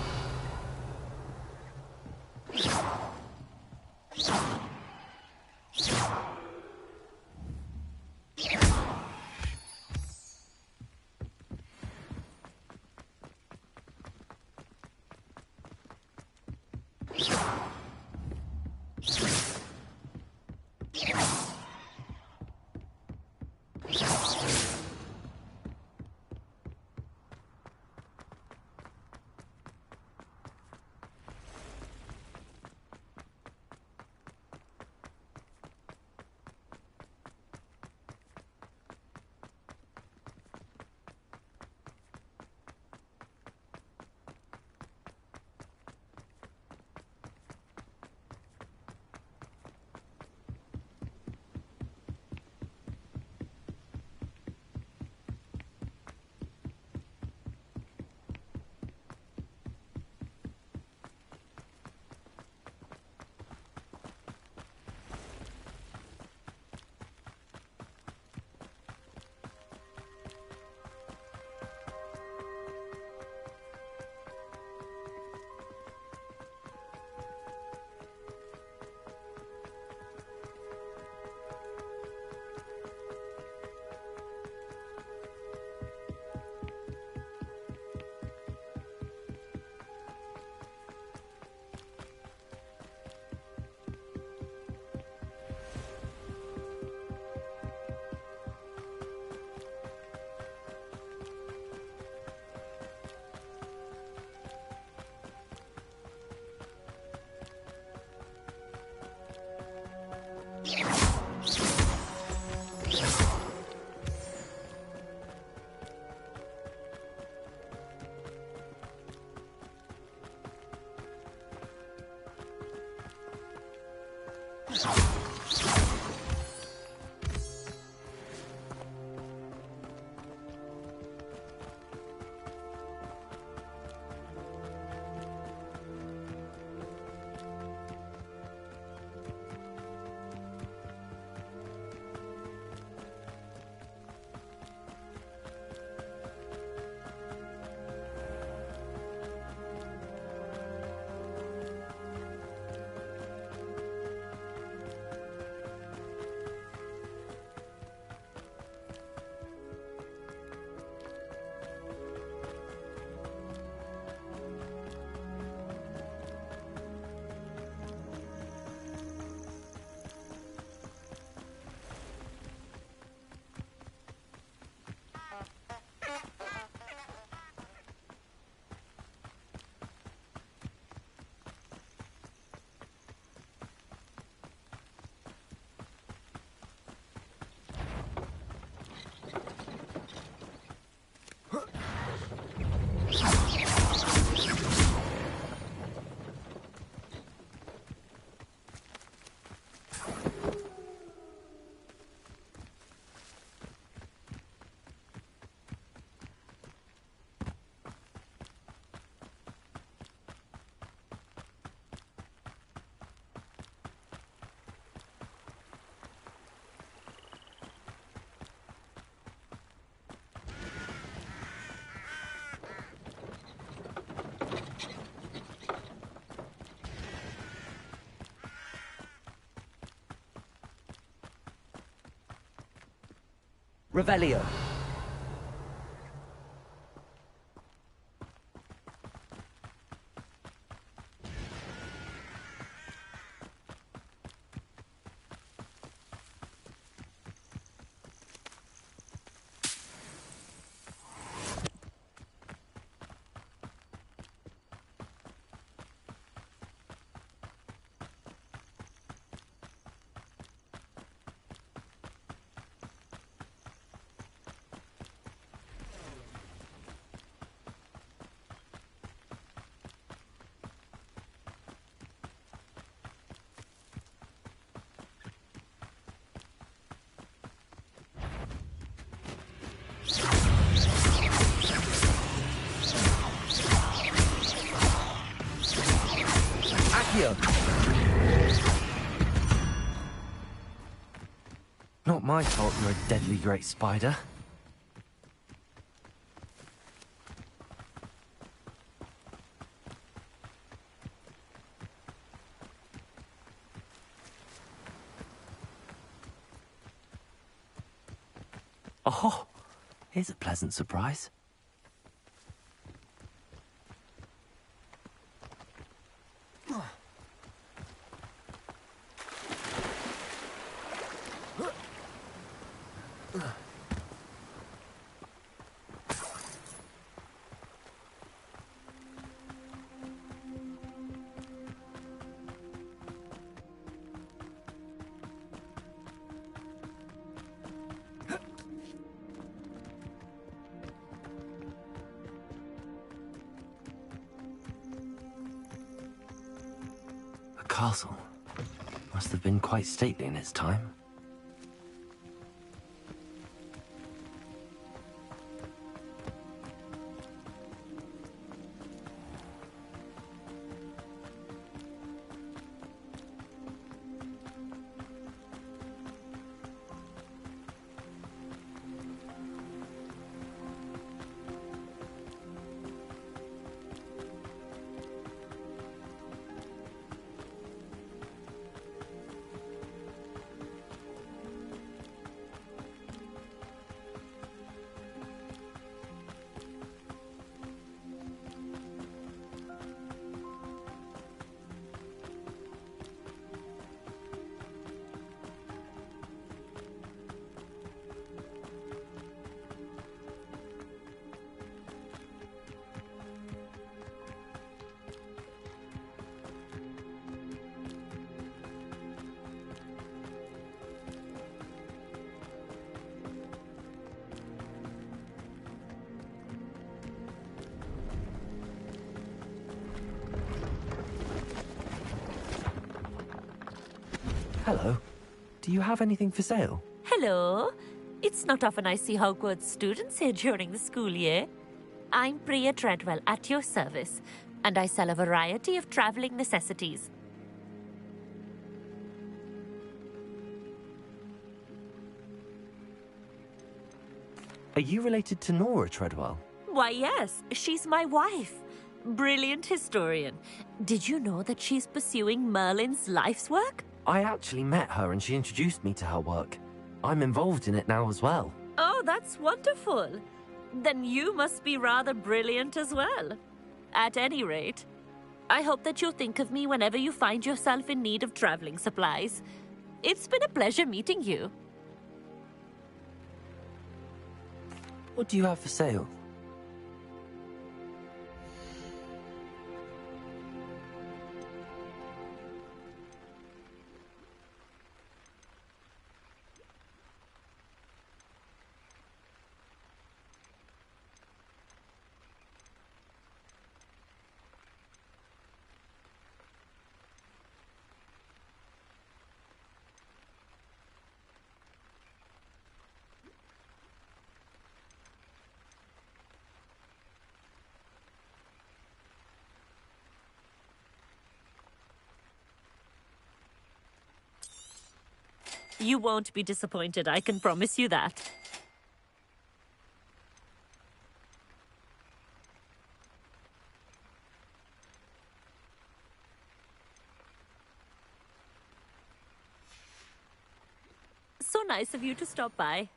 Revelio. Not my fault you're a deadly great spider. Oh, here's a pleasant surprise. Castle must have been quite stately in its time. Hello. Do you have anything for sale? Hello. It's not often I see Hogwarts students here during the school year. I'm Priya Treadwell, at your service, and I sell a variety of traveling necessities. Are you related to Nora Treadwell? Why, yes, she's my wife. Brilliant historian. Did you know that she's pursuing Merlin's life's work? I actually met her and she introduced me to her work. I'm involved in it now as well. Oh, that's wonderful. Then you must be rather brilliant as well. At any rate, I hope that you'll think of me whenever you find yourself in need of traveling supplies. It's been a pleasure meeting you. What do you have for sale? You won't be disappointed, I can promise you that. So nice of you to stop by.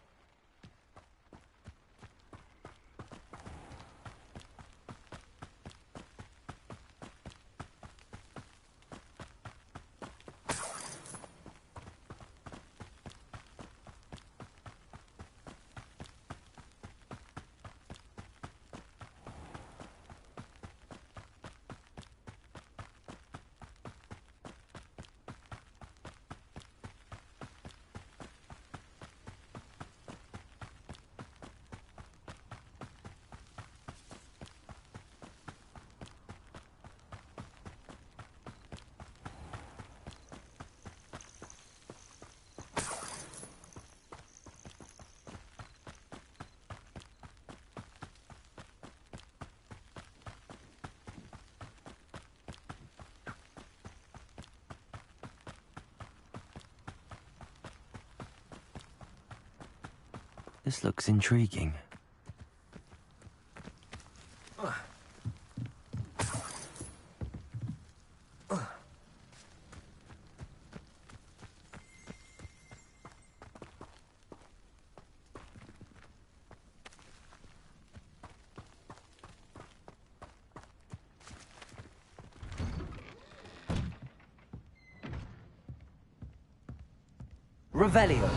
This looks intriguing. Revelio.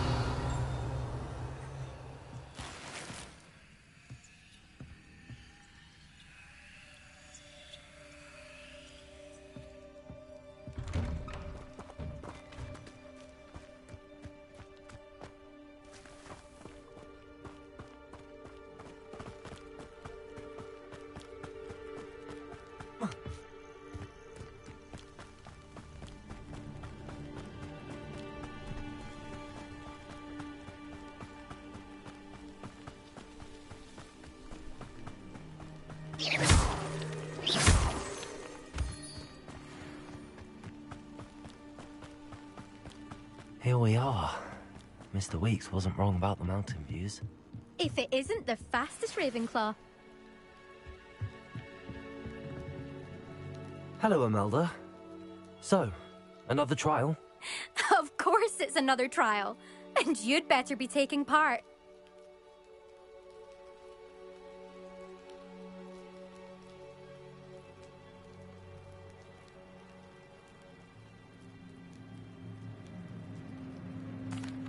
Here we are. Mr. Weeks wasn't wrong about the mountain views. If it isn't the fastest Ravenclaw. Hello, Imelda. So, another trial? Of course it's another trial. And you'd better be taking part.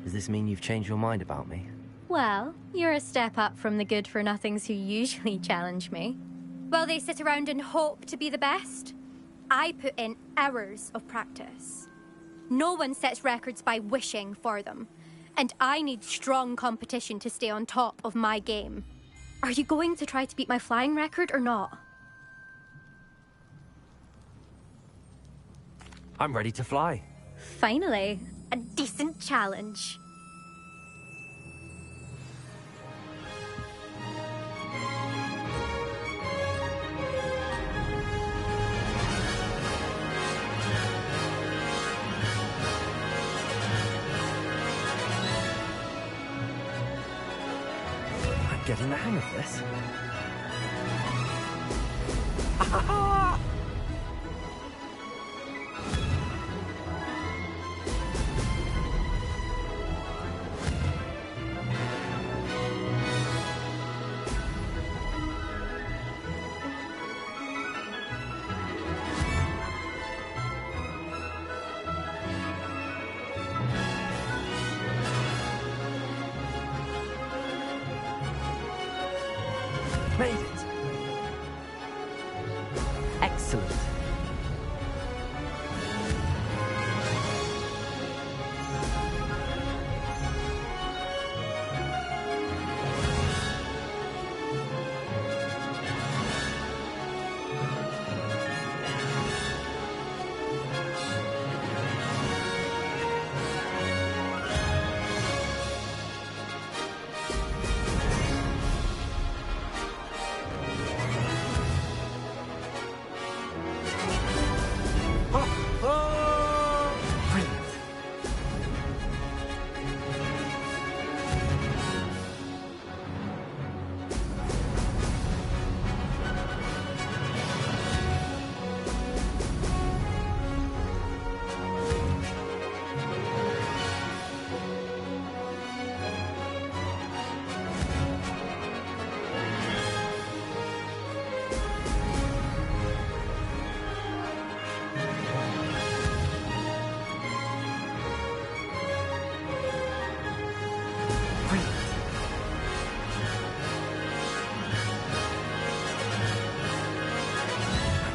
Does this mean you've changed your mind about me? Well, you're a step up from the good-for-nothings who usually challenge me. While they sit around and hope to be the best, I put in hours of practice. No one sets records by wishing for them, and I need strong competition to stay on top of my game. Are you going to try to beat my flying record or not? I'm ready to fly. Finally. A decent challenge. I'm getting the hang of this. Made it. Excellent.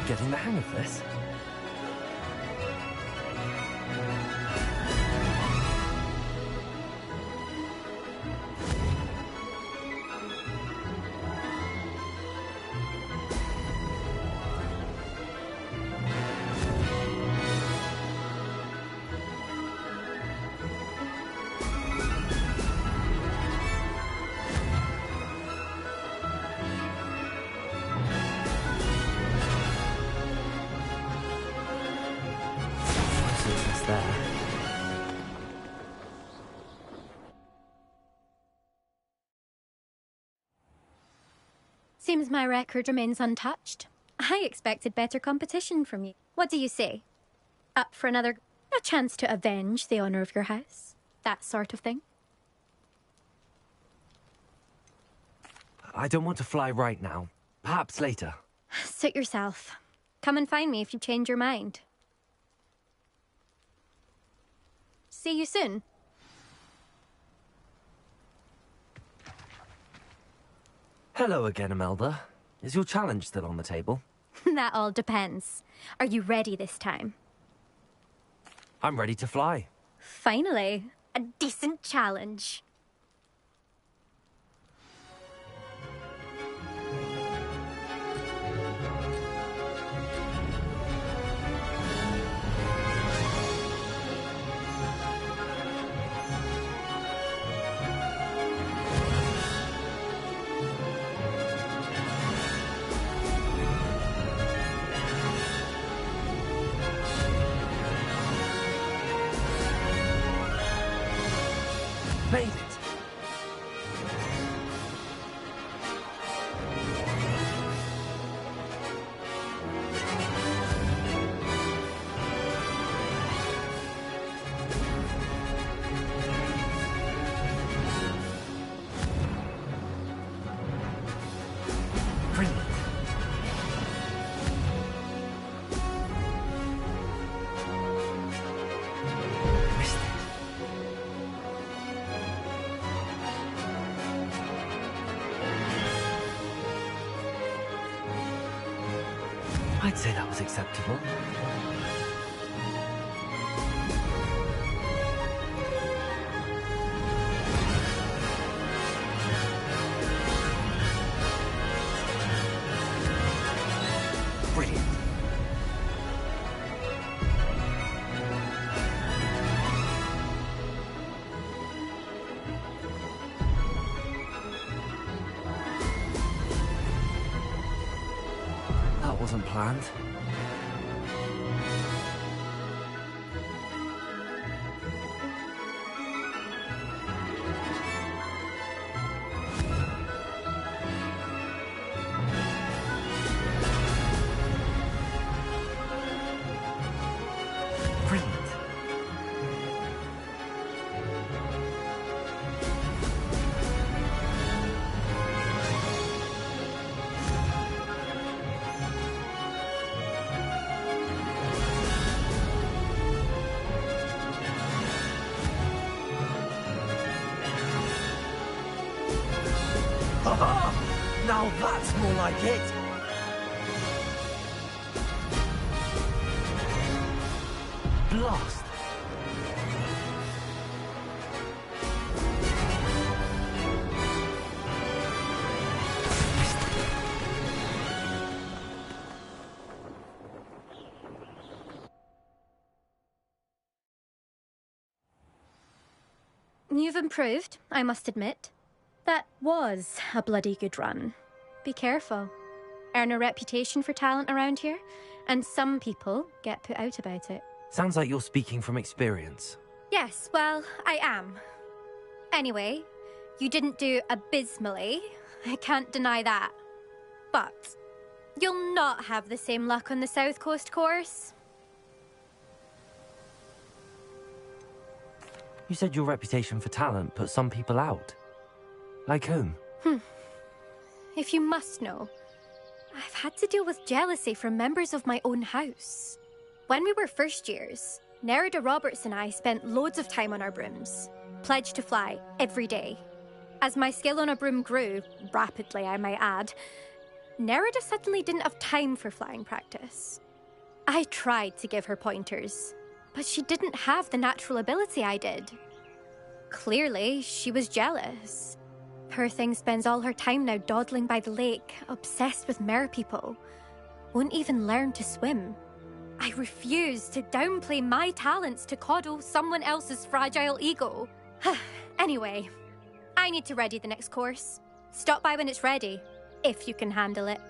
Getting the hang of this. There. Seems my record remains untouched. I expected better competition from you. What do you say? Up for a chance to avenge the honor of your house? That sort of thing? I don't want to fly right now. Perhaps later. Suit yourself. Come and find me if you change your mind. See you soon. Hello again, Imelda. Is your challenge still on the table? That all depends. Are you ready this time? I'm ready to fly. Finally, a decent challenge. Made it! Brilliant. Missed it. I'd say that was acceptable. Brilliant. wasn't planned. Now that's more like it! Blast! You've improved, I must admit. That was a bloody good run. Be careful. Earn a reputation for talent around here, and some people get put out about it. Sounds like you're speaking from experience. Yes, well, I am. Anyway, you didn't do abysmally. I can't deny that. But you'll not have the same luck on the South Coast course. You said your reputation for talent put some people out. Like whom? If you must know, I've had to deal with jealousy from members of my own house. When we were first years, Nerida Roberts and I spent loads of time on our brooms, pledged to fly every day. As my skill on a broom grew, rapidly I might add, Nerida suddenly didn't have time for flying practice. I tried to give her pointers, but she didn't have the natural ability I did. Clearly, she was jealous. Poor thing spends all her time now dawdling by the lake, obsessed with merpeople. Won't even learn to swim. I refuse to downplay my talents to coddle someone else's fragile ego. Anyway, I need to ready the next course. Stop by when it's ready, if you can handle it.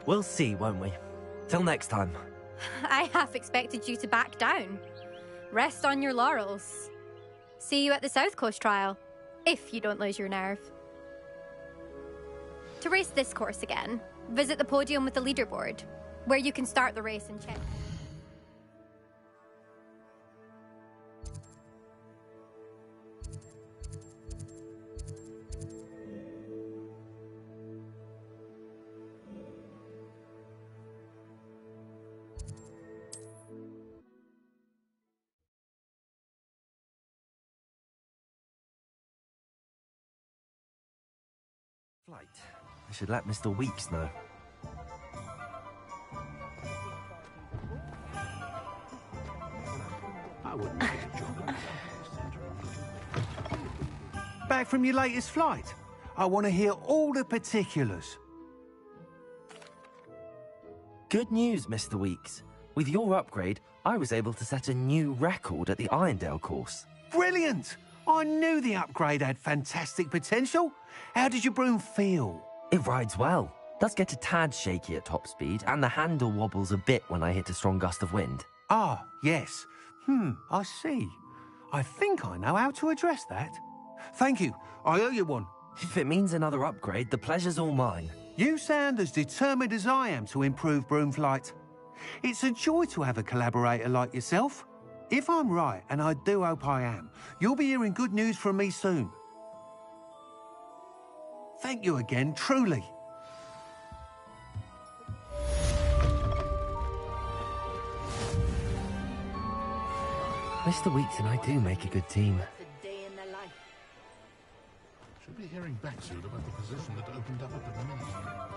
We'll see, won't we? Till next time. I half expected you to back down. Rest on your laurels. See you at the South Coast trial, if you don't lose your nerve. To race this course again, visit the podium with the leaderboard, where you can start the race and check. Flight. I should let Mr. Weeks know. I wouldn't make a job. Back from your latest flight? I want to hear all the particulars. Good news, Mr. Weeks. With your upgrade, I was able to set a new record at the Irondale course. Brilliant! I knew the upgrade had fantastic potential. How did your broom feel? It rides well. Does get a tad shaky at top speed, and the handle wobbles a bit when I hit a strong gust of wind. Ah, yes. I see. I think I know how to address that. Thank you. I owe you one. If it means another upgrade, the pleasure's all mine. You sound as determined as I am to improve broom flight. It's a joy to have a collaborator like yourself. If I'm right, and I do hope I am, you'll be hearing good news from me soon. Thank you again, truly. Mr. Weeks and I do make a good team. Should be hearing back soon about the position that opened up at the ministry.